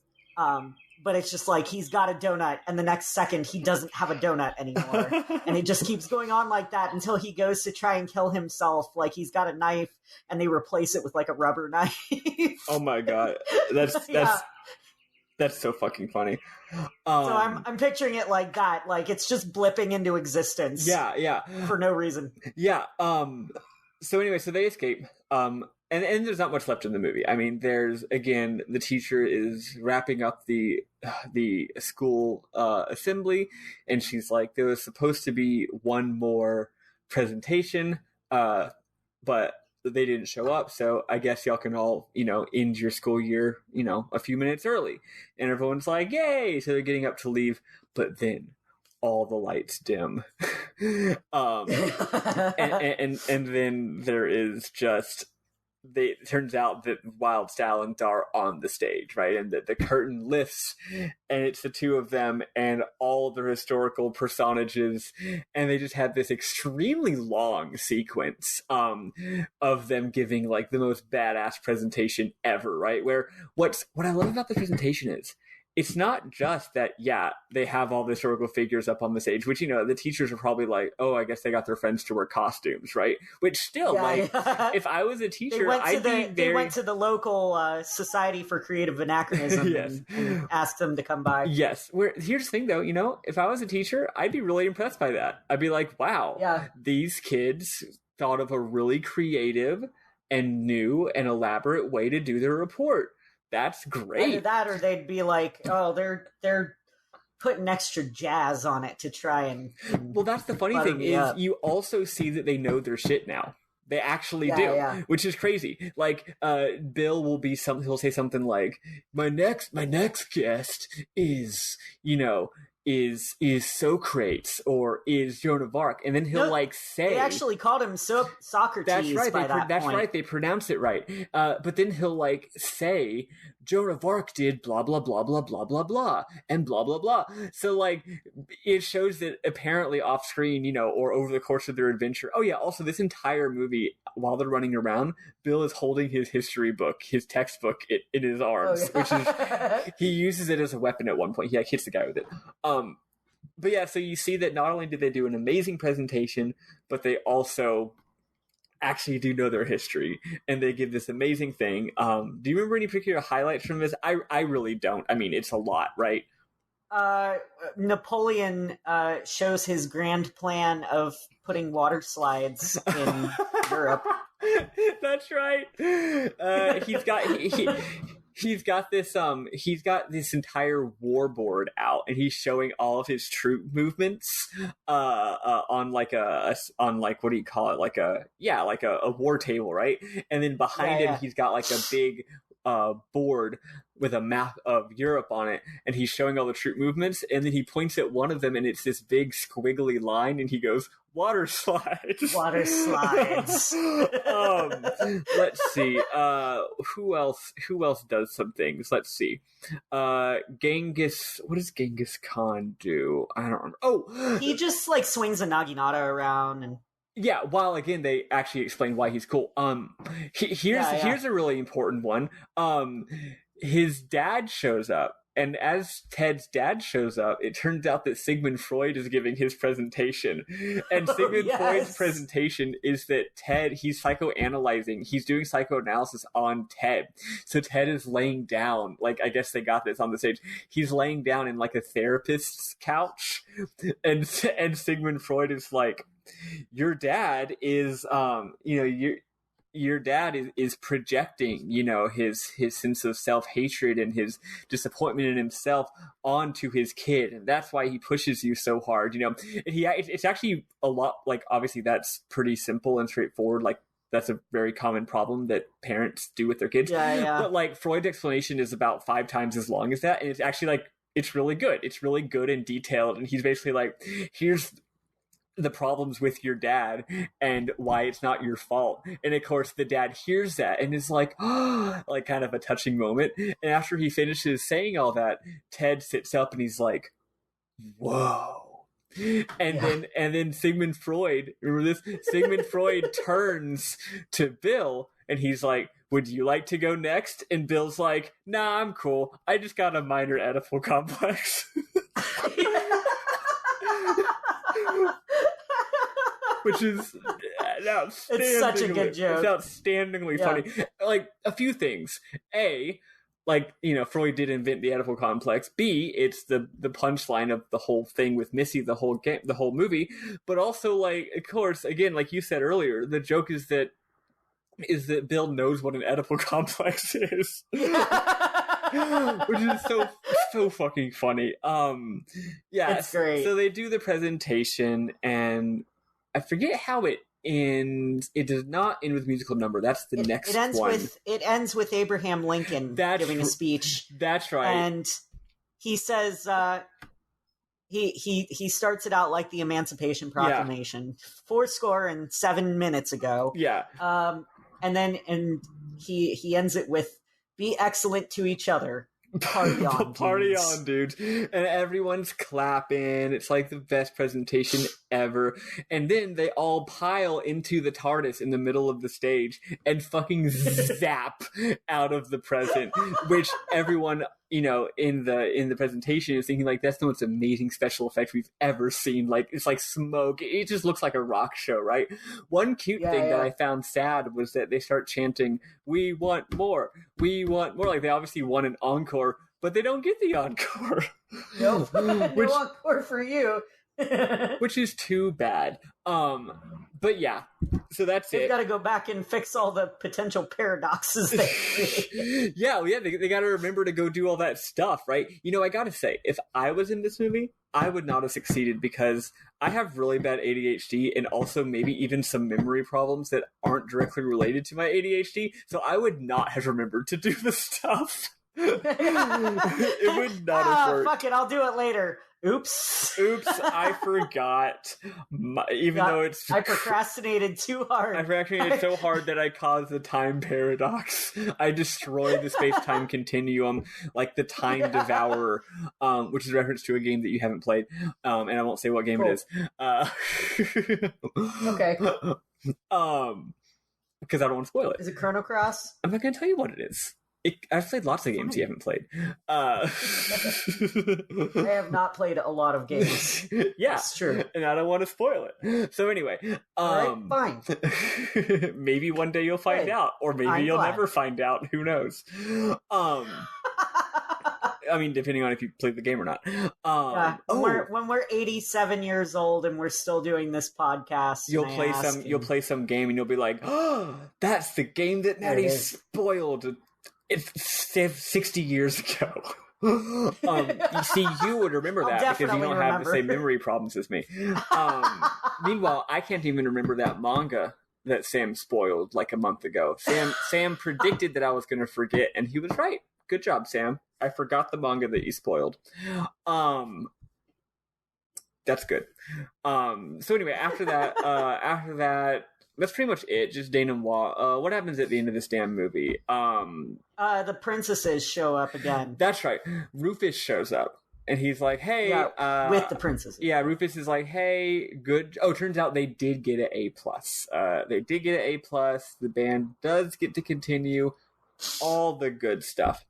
But it's just like he's got a donut, and the next second he doesn't have a donut anymore. And it just keeps going on like that until he goes to try and kill himself. Like he's got a knife, and they replace it with like a rubber knife. Oh my god, that's so fucking funny. So I'm picturing it like that. Like it's just blipping into existence. Yeah. For no reason. Yeah. So anyway, so they escape. And there's not much left in the movie. I mean, there's, again, the teacher is wrapping up the school assembly, and she's like, there was supposed to be one more presentation, but they didn't show up, so I guess y'all can all, end your school year, a few minutes early. And everyone's like, yay! So they're getting up to leave, but then all the lights dim. And then there is just... it turns out that Wild Stalins are on the stage, right? And that the curtain lifts and it's the two of them and all the historical personages. And they just have this extremely long sequence of them giving like the most badass presentation ever, right? Where what I love about the presentation is it's not just that, they have all the historical figures up on the stage, which, the teachers are probably like, oh, I guess they got their friends to wear costumes, right? Which still, if I was a teacher, they went to the local Society for Creative Anachronism and asked them to come by. Yes. Here's the thing, though, if I was a teacher, I'd be really impressed by that. I'd be like, wow, these kids thought of a really creative and new and elaborate way to do their report. That's great. Either that, or they'd be like, "Oh, they're putting extra jazz on it to try and." Well, that's the funny thing is you also see that they know their shit now. They actually do, which is crazy. Like, Bill will be he'll say something like, "My next guest is, is Socrates or is Joan of Arc," and then he'll say, they actually called him Socrates. That's right. That's right. They pronounced it right. But then he'll say Joan of Arc did blah blah blah blah blah blah blah and blah blah blah. So it shows that apparently off screen, or over the course of their adventure. Oh yeah. Also, this entire movie, while they're running around, Bill is holding his history book, his textbook, in his arms, which is he uses it as a weapon at one point. He hits the guy with it. But yeah, so you see that not only did they do an amazing presentation, but they also actually do know their history, and they give this amazing thing. Do you remember any particular highlights from this? I really don't. I mean, it's a lot, right? Napoleon shows his grand plan of putting water slides in Europe. That's right. He's got this entire war board out, and he's showing all of his troop movements on what do you call it, like a war table, right? And then behind him he's got like a big board with a map of Europe on it, and he's showing all the troop movements, and then he points at one of them, and it's this big squiggly line, and he goes, "Water slides." Water slides. Let's see. Who else does some things? Let's see. Genghis. What does Genghis Khan do? I don't remember. Oh, he just like swings a naginata around and. Yeah, while again they actually explain why he's cool. Here's a really important one. His dad shows up, and as Ted's dad shows up, it turns out that Sigmund Freud is giving his presentation. And Sigmund Freud's presentation is that Ted, he's psychoanalyzing, he's doing psychoanalysis on Ted. So Ted is laying down, like, I guess they got this on the stage. He's laying down in like a therapist's couch, and Sigmund Freud is like, your dad is your dad is projecting, his sense of self-hatred and his disappointment in himself onto his kid, and that's why he pushes you so hard. It's actually a lot, like, obviously that's pretty simple and straightforward, like that's a very common problem that parents do with their kids. But like Freud's explanation is about 5 times as long as that, and it's actually like it's really good and detailed, and he's basically like, here's the problems with your dad and why it's not your fault. And of course the dad hears that and is like, oh, like kind of a touching moment. And after he finishes saying all that, Ted sits up and he's like, whoa. And then Sigmund Freud, remember this? Sigmund Freud turns to Bill and he's like, would you like to go next? And Bill's like, nah, I'm cool. I just got a minor Oedipal complex. Which is it's such a good joke. It's outstandingly funny. Like, a few things. A, like, Freud did invent the Oedipal complex. B, it's the punchline of the whole thing with Missy, the whole movie. But also, like, of course, again, like you said earlier, the joke is that Bill knows what an Oedipal complex is. Which is so fucking funny. It's great. So they do the presentation, and I forget how it ends. It does not end with musical number. That's the next one. It ends with Abraham Lincoln giving a speech. That's right. And he says he starts it out like the Emancipation Proclamation, 407 minutes ago. Yeah. And he ends it with, be excellent to each other. Party on, Party on, dudes. And everyone's clapping. It's like the best presentation ever. And then they all pile into the TARDIS in the middle of the stage and fucking zap out of the present, which everyone, in the presentation is thinking, like, that's the most amazing special effect we've ever seen. Like, it's like smoke. It just looks like a rock show, right? One cute thing that I found sad was that they start chanting, "We want more. We want more." Like, they obviously want an encore, but they don't get the encore. No encore for you. Which is too bad. But yeah, so that's it. They've got to go back and fix all the potential paradoxes they create. Yeah, they got to remember to go do all that stuff, right? I got to say, if I was in this movie, I would not have succeeded because I have really bad ADHD and also maybe even some memory problems that aren't directly related to my ADHD, so I would not have remembered to do the stuff. It would not have worked. Fuck it, I'll do it later. Oops, I forgot. Though I procrastinated too hard. I procrastinated so hard that I caused the time paradox. I destroyed the space-time continuum like the Time Devourer, which is a reference to a game that you haven't played, and I won't say what game it is. Okay. Because I don't want to spoil it. Is it Chrono Cross? I'm not going to tell you what it is. I've played lots of games you haven't played. I have not played a lot of games. Yeah, it's true, and I don't want to spoil it. So anyway, all right, fine. Maybe one day you'll find out, or maybe you'll never find out. Who knows? I mean, depending on if you played the game or not. When we're 87 years old and we're still doing this podcast, you'll play some game and you'll be like, "Oh, that's the game that Maddie spoiled. It's 60 years ago." You see, you would remember that because you don't have the same memory problems as me. Meanwhile, I can't even remember that manga that Sam spoiled like a month ago. Sam predicted that I was going to forget, and he was right. Good job, Sam. I forgot the manga that you spoiled. That's good. So anyway, after that, that's pretty much it. Just denouement. What happens at the end of this damn movie? The princesses show up again. That's right. Rufus shows up, and he's like, "Hey," with the princesses. Yeah, Rufus is like, "Hey, good." Oh, turns out they did get an A+. They did get an A+. The band does get to continue all the good stuff.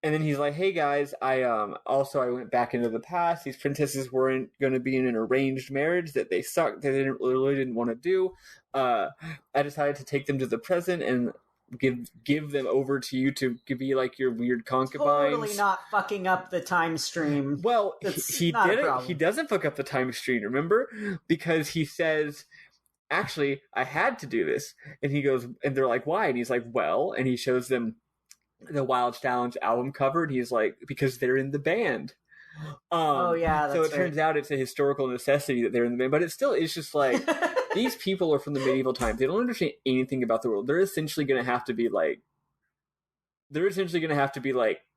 And then he's like, "Hey guys, I went back into the past. These princesses weren't going to be in an arranged marriage that they sucked. They really didn't want to do. I decided to take them to the present and give them over to you to be like your weird concubines." Totally not fucking up the time stream. Well, he didn't. He doesn't fuck up the time stream. Remember, because he says, "Actually, I had to do this," and he goes, and they're like, "Why?" And he's like, "Well," and he shows them the Wild Challenge album cover, and he's like, "Because they're in the band." Oh yeah, that's so it turns out it's a historical necessity that they're in the band, but it's just like these people are from the medieval times. They don't understand anything about the world. They're essentially going to have to be like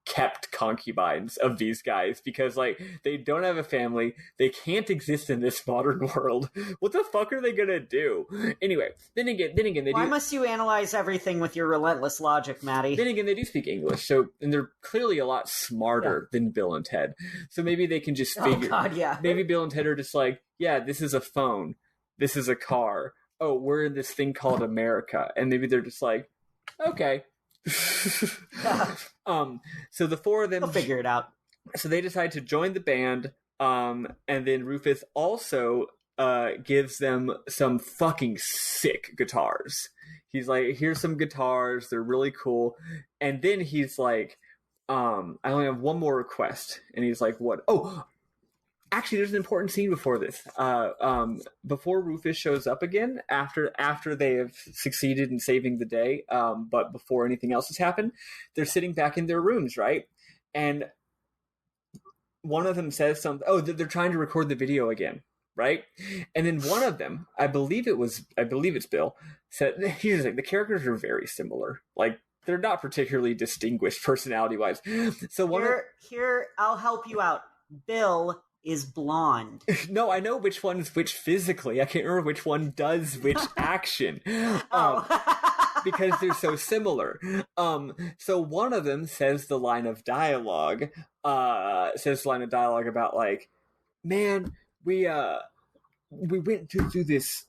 kept concubines of these guys, because like they don't have a family, they can't exist in this modern world. What the fuck are they gonna do? Anyway, then again, why must you analyze everything with your relentless logic, Maddie? Then again, they do speak English, so and they're clearly a lot smarter than Bill and Ted. So maybe they can just figure. Oh God, yeah. Maybe Bill and Ted are just like, "Yeah, this is a phone, this is a car. Oh, we're in this thing called America," and maybe they're just like, "Okay." So the four of them They'll figure it out. So they decide to join the band, and then Rufus also gives them some fucking sick guitars. He's like, "Here's some guitars, they're really cool." And then he's like, "I only have one more request." And he's like, "What?" Oh, actually, there's an important scene before this. Before Rufus shows up again, after they have succeeded in saving the day, but before anything else has happened, they're sitting back in their rooms, right? And one of them says something. Oh, they're trying to record the video again, right? And then one of them, I believe it's Bill, said, "Here's the thing, the characters are very similar. Like, they're not particularly distinguished personality-wise." So here, I'll help you out. Bill is blonde. No, I know which one's which physically. I can't remember which one does which action. Because they're so similar. So one of them says the line of dialogue about like, "Man, we went through this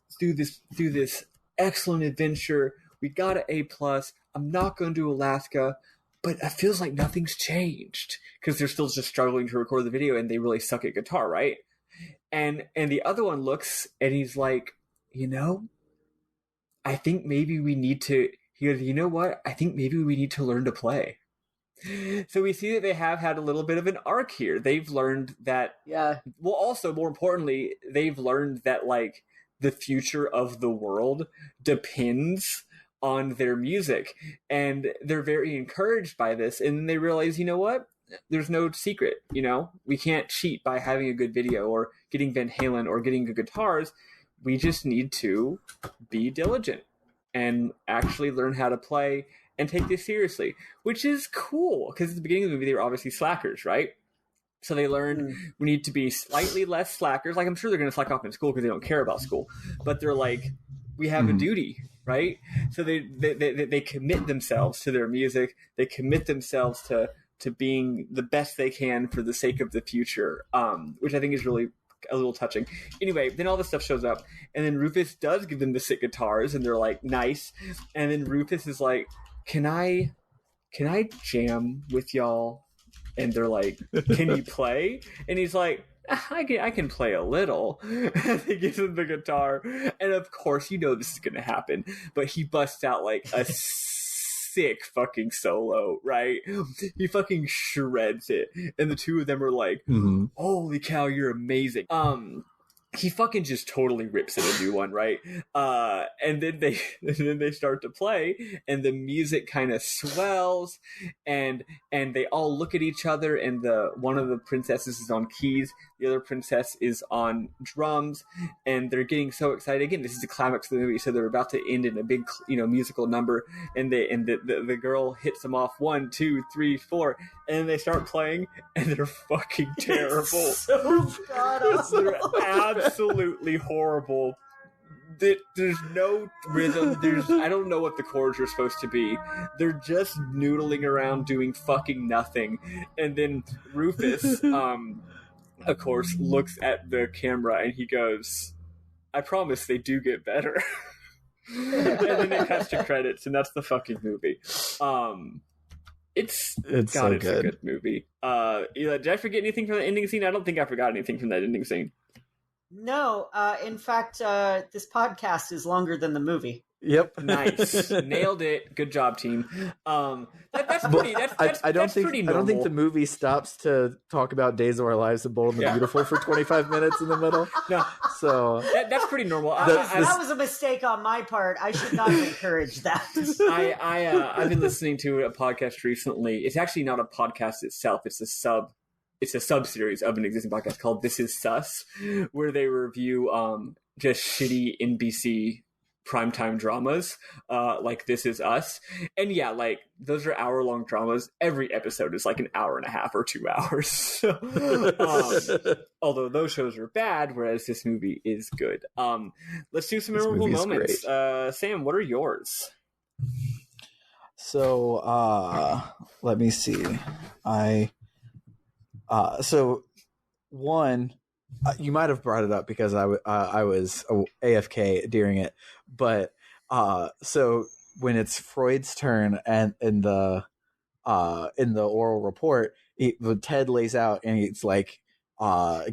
excellent adventure. We got an A+. I'm not going to Alaska, but it feels like nothing's changed," because they're still just struggling to record the video and they really suck at guitar, right? And the other one looks and he's like, "I think maybe we need to," he goes, "You know what? I think maybe we need to learn to play." So we see that they have had a little bit of an arc here. They've learned that, well, also more importantly, they've learned that like the future of the world depends on their music, and they're very encouraged by this. And then they realize, you know what? There's no secret. We can't cheat by having a good video or getting Van Halen or getting good guitars. We just need to be diligent and actually learn how to play and take this seriously, which is cool, because at the beginning of the movie, they were obviously slackers, right? So they learned we need to be slightly less slackers. Like, I'm sure they're going to slack off in school because they don't care about school, but they're like, we have a duty, right? So they commit themselves to their music. They commit themselves to being the best they can for the sake of the future, which I think is really a little touching. Anyway, then all this stuff shows up, and then Rufus does give them the sick guitars, and they're like, "Nice." And then Rufus is like, can I jam with y'all?" And they're like, "Can you play?" And he's like, I can play a little." And he gives him the guitar, and of course, this is gonna happen, but he busts out like a sick fucking solo, right? He fucking shreds it, and the two of them are like, "Holy cow, you're amazing." he fucking just totally rips it a new one, right? And then they start to play, and the music kind of swells, and they all look at each other, and one of the princesses is on keys, the other princess is on drums, and they're getting so excited. Again, this is the climax of the movie, so they're about to end in a big, musical number, and the girl hits them off 1, 2, 3, 4, and then they start playing, and they're fucking terrible. So god-awful. They're absolutely horrible. There's no rhythm. I don't know what the chords are supposed to be. They're just noodling around doing fucking nothing. And then Rufus, of course, looks at the camera and he goes, "I promise they do get better." And then it cuts to credits, and that's the fucking movie. It's so a good movie. Eli, did I forget anything from the ending scene? I don't think I forgot anything from that ending scene. No, in fact, this podcast is longer than the movie. Yep. Nice. Nailed it. Good job, team. That's pretty. I don't think pretty I don't think normal. the movie stops to talk about Days of Our Lives and Bold and the Beautiful for 25 minutes in the middle. No, So that's pretty normal. That was a mistake on my part. I should not have encouraged that. I've been listening to a podcast recently. It's actually not a podcast itself. It's a sub-series of an existing podcast called This Is Sus, where they review just shitty NBC primetime dramas, like This Is Us. And yeah, like, those are hour-long dramas. Every episode is like an hour and a half or 2 hours. Although those shows are bad, whereas this movie is good. Let's do some memorable moments. Sam, what are yours? So let me see. So one, you might have brought it up because I was AFK during it, but so when it's Freud's turn and in the oral report, Ted lays out and it's like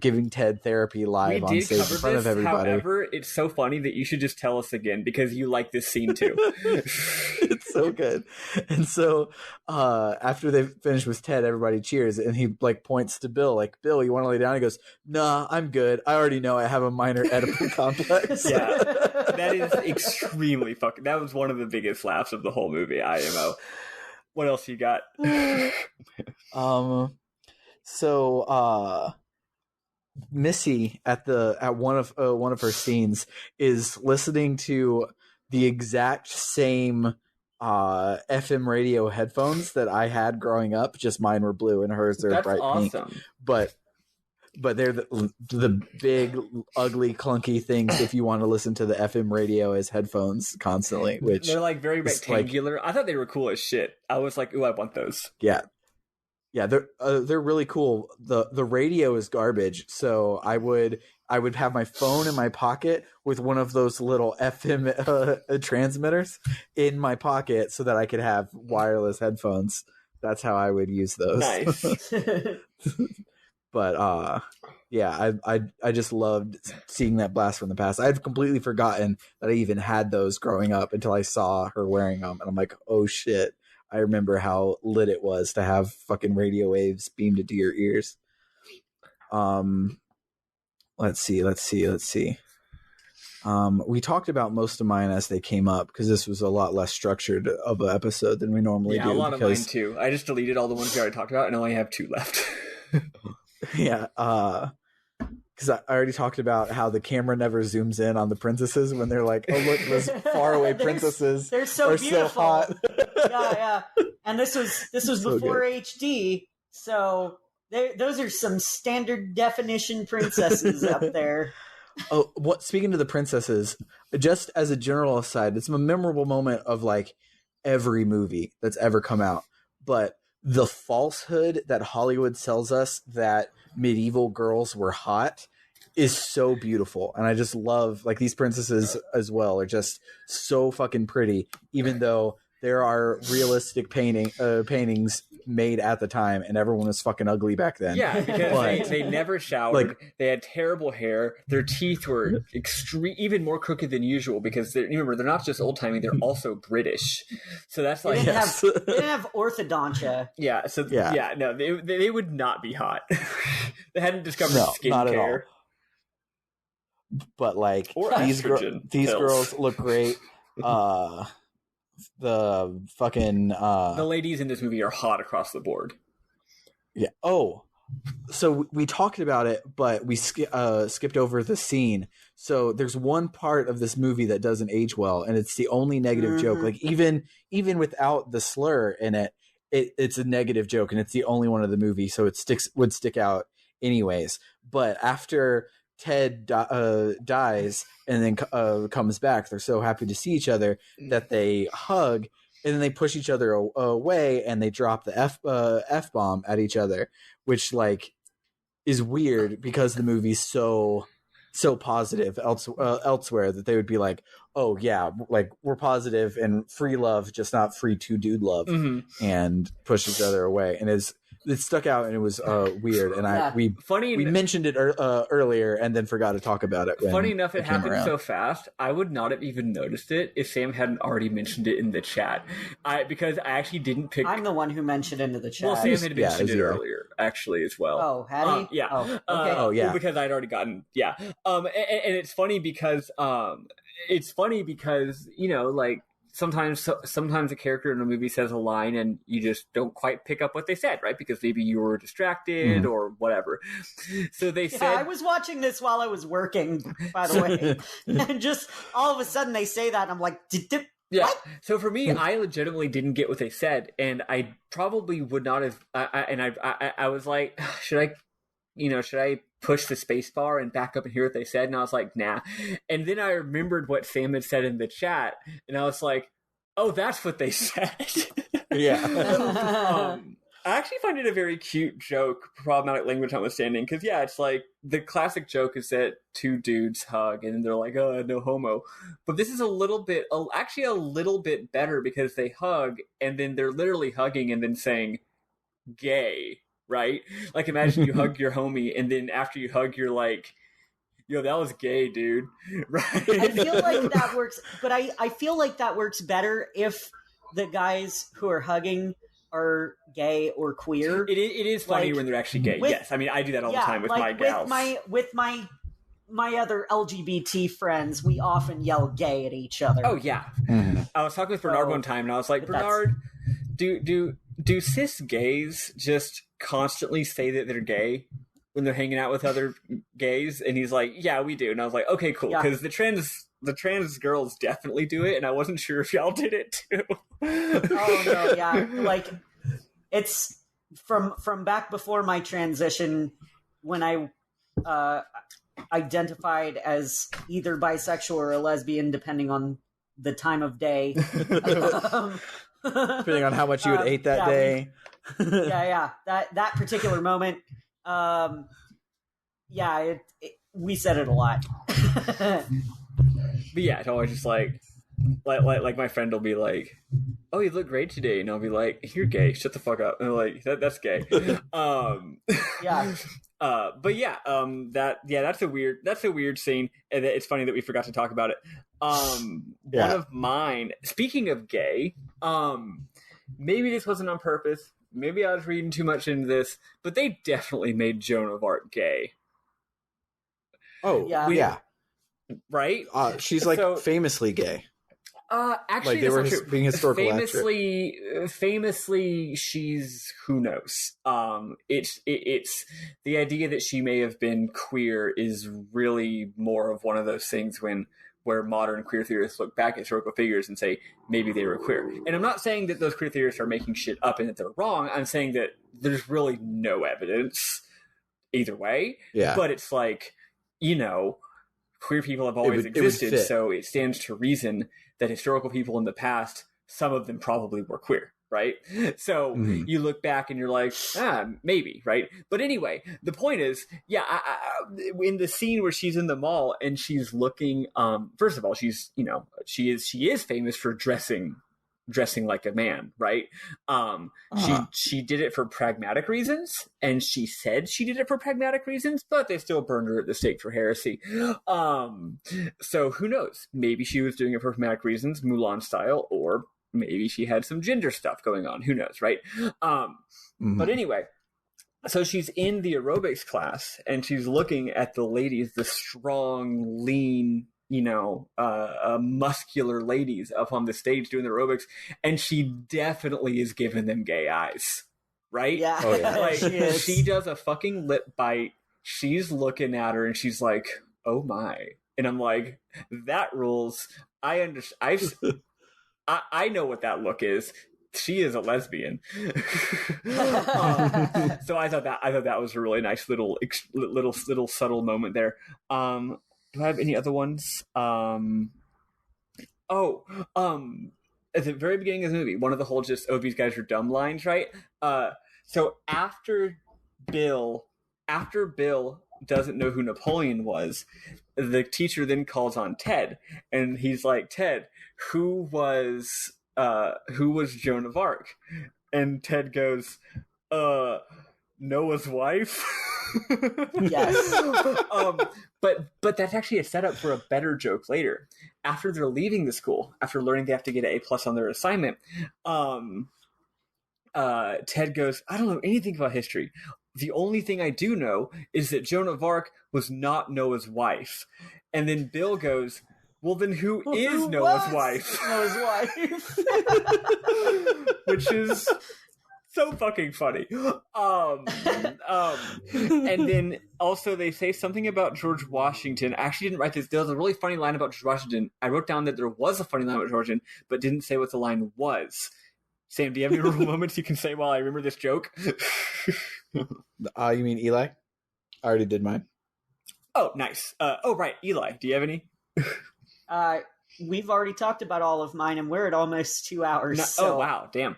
giving Ted therapy live on stage in front of everybody. However, it's so funny that you should just tell us again because you like this scene too. It's so good. And so after they finish with Ted, everybody cheers, and he like points to Bill, like, "Bill, you want to lay down?" He goes, "Nah, I'm good. I already know I have a minor Oedipal complex." Yeah, that is extremely fucking. That was one of the biggest laughs of the whole movie. IMO. What else you got? So Missy at one of her scenes is listening to the exact same FM radio headphones that I had growing up. Just mine were blue and hers are bright pink. But they're the big, ugly, clunky things if you want to listen to the FM radio as headphones constantly. Which they're like very rectangular. Like, I thought they were cool as shit. I was like, "Ooh, I want those." Yeah, they're really cool. The radio is garbage, so I would have my phone in my pocket with one of those little FM transmitters in my pocket so that I could have wireless headphones. That's how I would use those. Nice. But yeah, I just loved seeing that blast from the past. I'd completely forgotten that I even had those growing up until I saw her wearing them, and I'm like, oh shit. I remember how lit it was to have fucking radio waves beamed into your ears. Let's see. We talked about most of mine as they came up because this was a lot less structured of an episode than we normally do. Yeah, a lot of mine too. I just deleted all the ones we already talked about and only have 2 left. Yeah, because I already talked about how the camera never zooms in on the princesses when they're like, "Oh look, those faraway princesses they're so are beautiful." so hot." Yeah. And this was So before good. HD, so those are some standard definition princesses up there. Oh, speaking of the princesses, just as a general aside, it's a memorable moment of like every movie that's ever come out. But the falsehood that Hollywood sells us that medieval girls were hot is so beautiful. And I just love, like, these princesses as well are just so fucking pretty, even though there are realistic paintings made at the time, and everyone was fucking ugly back then. Yeah, because they never showered. Like, they had terrible hair. Their teeth were even more crooked than usual because remember, they're not just old timey; they're also British. So that's They like didn't have orthodontia. yeah. So yeah, no, they would not be hot. They hadn't discovered not at all. skincare. but like Or these estrogen these pills. girls look great. The fucking The ladies in this movie are hot across the board. yeah. Oh, so we talked about it, but we skipped over the scene. So there's one part of this movie that doesn't age well, and it's the only negative joke. Like even without the slur in it, it's a negative joke, and it's the only one of the movie, so it would stick out anyways. But after Ted dies and then comes back, they're so happy to see each other that they hug, and then they push each other away, and they drop the F bomb at each other, which like is weird because the movie's so positive elsewhere that they would be like, oh yeah, like we're positive and free love, just not free two dude love, and push each other away, and it stuck out, and it was weird, and we mentioned it earlier and then forgot to talk about it. Funny enough, it happened so fast. I would not have even noticed it if Sam hadn't already mentioned it in the chat. Because I actually didn't pick. I'm the one who mentioned it into the chat. Well, Sam had mentioned it earlier, actually, as well. Oh, had he? Yeah. Oh, okay. Oh, yeah. Well, because I'd already gotten and it's funny because you know, like sometimes a character in a movie says a line and you just don't quite pick up what they said, right? Because maybe you were distracted or whatever. So they said, I was watching this while I was working, by the way, and just all of a sudden they say that, and I'm like, yeah. What? So for me, I legitimately didn't get what they said, and I probably would not have. I was like, should I push the space bar and back up and hear what they said? And I was like, nah. And then I remembered what Sam had said in the chat, and I was like, oh, that's what they said. Yeah. I actually find it a very cute joke, problematic language notwithstanding, because yeah, it's like the classic joke is that two dudes hug and they're like, oh, no homo. But this is actually a little bit better because they hug and then they're literally hugging and then saying gay, right? Like imagine you hug your homie and then after you hug, you're like, yo, that was gay, dude. Right? I feel like that works, but I feel like that works better if the guys who are hugging are gay or queer. It is funny when they're actually gay. Yes, I mean I do that all the time with my gals. With my other LGBT friends, we often yell gay at each other. Oh yeah. I was talking with Bernard one time, and I was like, Bernard, do cis gays just constantly say that they're gay when they're hanging out with other gays? And he's like, yeah, we do. And I was like, okay, cool, because the trans girls definitely do it, and I wasn't sure if y'all did it too. Oh no, yeah, like it's from back before my transition when I identified as either bisexual or a lesbian, depending on the time of day, depending on how much you had ate that day. That particular moment. We said it a lot. But yeah, it's always just like my friend will be like, oh, you look great today, and I'll be like, you're gay, shut the fuck up. And I'm like, that's gay. Yeah. But yeah, that's a weird scene, and it's funny that we forgot to talk about it. One of mine, speaking of gay, maybe this wasn't on purpose, maybe I was reading too much into this, but they definitely made Joan of Arc gay. Oh yeah. Right? She's like famously gay. Actually, like they were being historical. Famously, she's who knows. It's the idea that she may have been queer is really more of one of those things where modern queer theorists look back at historical figures and say maybe they were queer. And I'm not saying that those queer theorists are making shit up and that they're wrong. I'm saying that there's really no evidence either way. Yeah. But it's like, you know, queer people have always existed, so it stands to reason that historical people in the past, some of them probably were queer, right? So you look back and you're like, maybe, right? But anyway, the point is, in the scene where she's in the mall and she's looking, first of all, she's, you know, she is famous for dressing like a man, right? She did it for pragmatic reasons, and she said she did it for pragmatic reasons, but they still burned her at the stake for heresy. So who knows? Maybe she was doing it for pragmatic reasons, Mulan style, or maybe she had some gender stuff going on. Who knows, right? But anyway, So she's in the aerobics class and she's looking at the ladies, the strong, lean, muscular ladies up on the stage doing the aerobics, and she definitely is giving them gay eyes, right? Yeah, Oh, yeah. Like she she does a fucking lip bite. She's looking at her and she's like, "Oh my!" And I'm like, "That rules." I understand. I know what that look is. She is a lesbian. So I thought that was a really nice little subtle moment there. Do I have any other ones? At the very beginning of the movie, one of the whole just, "oh, these guys are dumb" lines, right? So after Bill doesn't know who Napoleon was, the teacher then calls on Ted, and he's like, "Ted, who was Joan of Arc?" And Ted goes, "Noah's wife." Yes. But that's actually a setup for a better joke later. After they're leaving the school, after learning they have to get an A+ on their assignment, Ted goes, "I don't know anything about history. The only thing I do know is that Joan of Arc was not Noah's wife." And then Bill goes, "Well, then who is Noah's wife?" Noah's wife. Which is so fucking funny. And then also they say something about George Washington. I actually didn't write this. There was a really funny line about George Washington. I wrote down that there was a funny line about George Washington, but didn't say what the line was. Sam, do you have any little moments you can say while I remember this joke? You mean Eli? I already did mine. Oh, nice. Right. Eli, do you have any? We've already talked about all of mine, and we're at almost 2 hours. So. Oh, wow. Damn.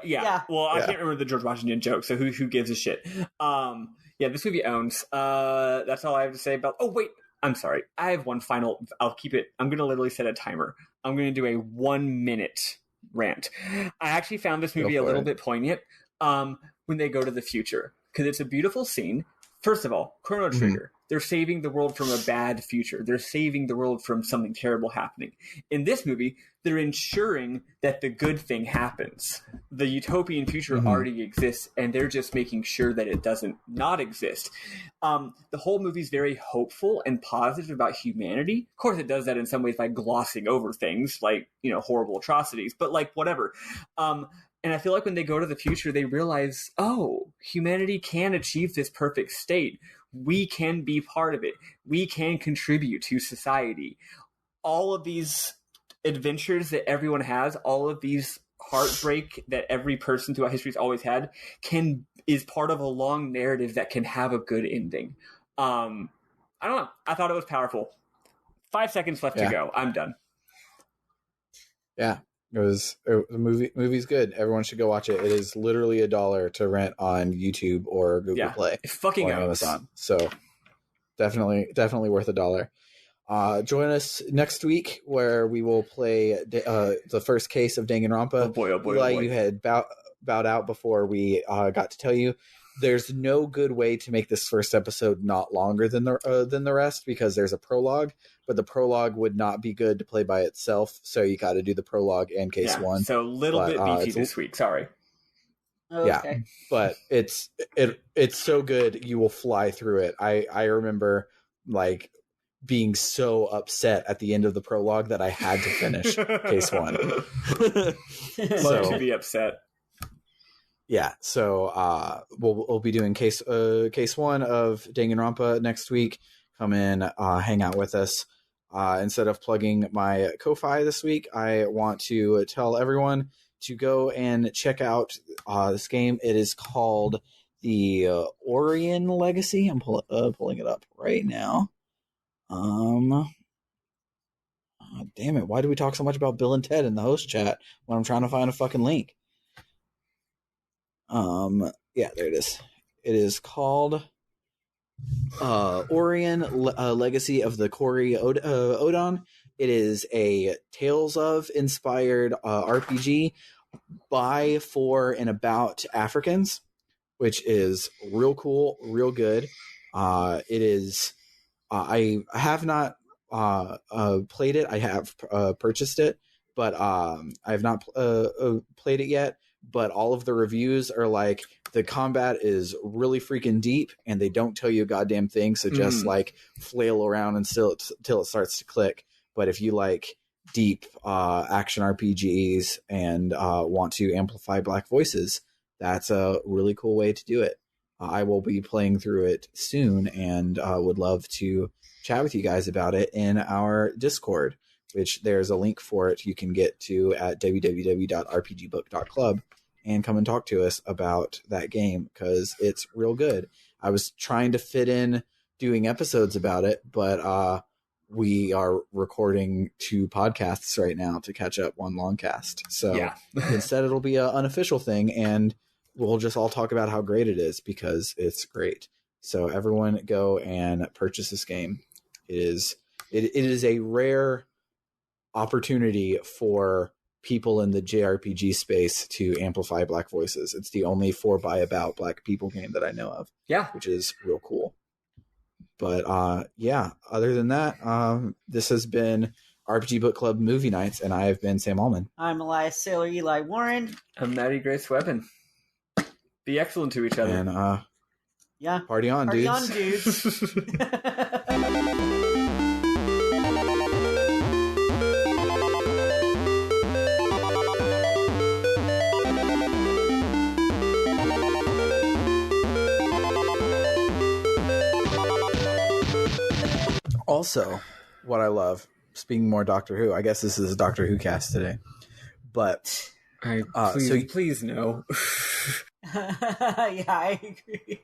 Yeah. Well, I can't remember the George Washington joke, so who gives a shit? This movie owns. That's all I have to say about... Oh, wait. I'm sorry. I have one final... I'll keep it... I'm going to literally set a timer. I'm going to do a 1-minute rant. I actually found this movie a little bit poignant when they go to the future, because it's a beautiful scene. First of all, Chrono Trigger. Mm-hmm. They're saving the world from a bad future. They're saving the world from something terrible happening. In this movie, they're ensuring that the good thing happens. The utopian future already exists, and they're just making sure that it doesn't not exist. The whole movie's very hopeful and positive about humanity. Of course, it does that in some ways by glossing over things like, horrible atrocities, but like whatever. And I feel like when they go to the future, they realize, oh, humanity can achieve this perfect state. We can be part of it. We can contribute to society. All of these adventures that everyone has, all of these heartbreak that every person throughout history has always had, is part of a long narrative that can have a good ending. I don't know. I thought it was powerful. 5 seconds left to go. I'm done. Yeah. The movie's good. Everyone should go watch it. It is literally $1 to rent on YouTube or Google Play. It fucking or Amazon. So definitely worth $1. Join us next week where we will play the first case of Danganronpa. Oh boy. Eli, you had bowed out before we got to tell you. There's no good way to make this first episode not longer than the rest, because there's a prologue, but the prologue would not be good to play by itself. So you got to do the prologue and case one. So a little bit beefy this week. Sorry. Okay. Yeah, but it's so good you will fly through it. I remember like being so upset at the end of the prologue that I had to finish case one. Love to be upset. Yeah, so we'll be doing case one of Danganronpa next week. Come in, hang out with us. Instead of plugging my Ko-Fi this week, I want to tell everyone to go and check out this game. It is called the Orion Legacy. I'm pulling it up right now. Damn it! Why do we talk so much about Bill and Ted in the host chat when I'm trying to find a fucking link? Yeah, there it is. It is called Orion Legacy of the Cory Odon. It is a Tales of inspired RPG by, for, and about Africans, which is real cool, real good. It is. I have not played it. I have purchased it, but I have not played it yet. But all of the reviews are like, the combat is really freaking deep, and they don't tell you a goddamn thing. So just like flail around until it starts to click. But if you like deep action RPGs and want to amplify Black voices, that's a really cool way to do it. I will be playing through it soon, and would love to chat with you guys about it in our Discord, which there's a link for it you can get to at www.rpgbook.club, and come and talk to us about that game, because it's real good. I was trying to fit in doing episodes about it, but we are recording 2 podcasts right now to catch up one long cast. So instead it'll be an unofficial thing, and we'll just all talk about how great it is, because it's great. So everyone go and purchase this game. It is a rare opportunity for people in the JRPG space to amplify Black voices. It's the only for by about Black people game that I know of. Yeah. Which is real cool. But other than that, this has been RPG Book Club Movie Nights, and I have been Sam Allman. I'm Elias Sailor Eli Warren. I'm Maddie Grace Weapon. Be excellent to each other. And party on, Party dudes. on, dudes. Also, what I love, speaking more Doctor Who, I guess this is a Doctor Who cast today, but please no. Yeah, I agree.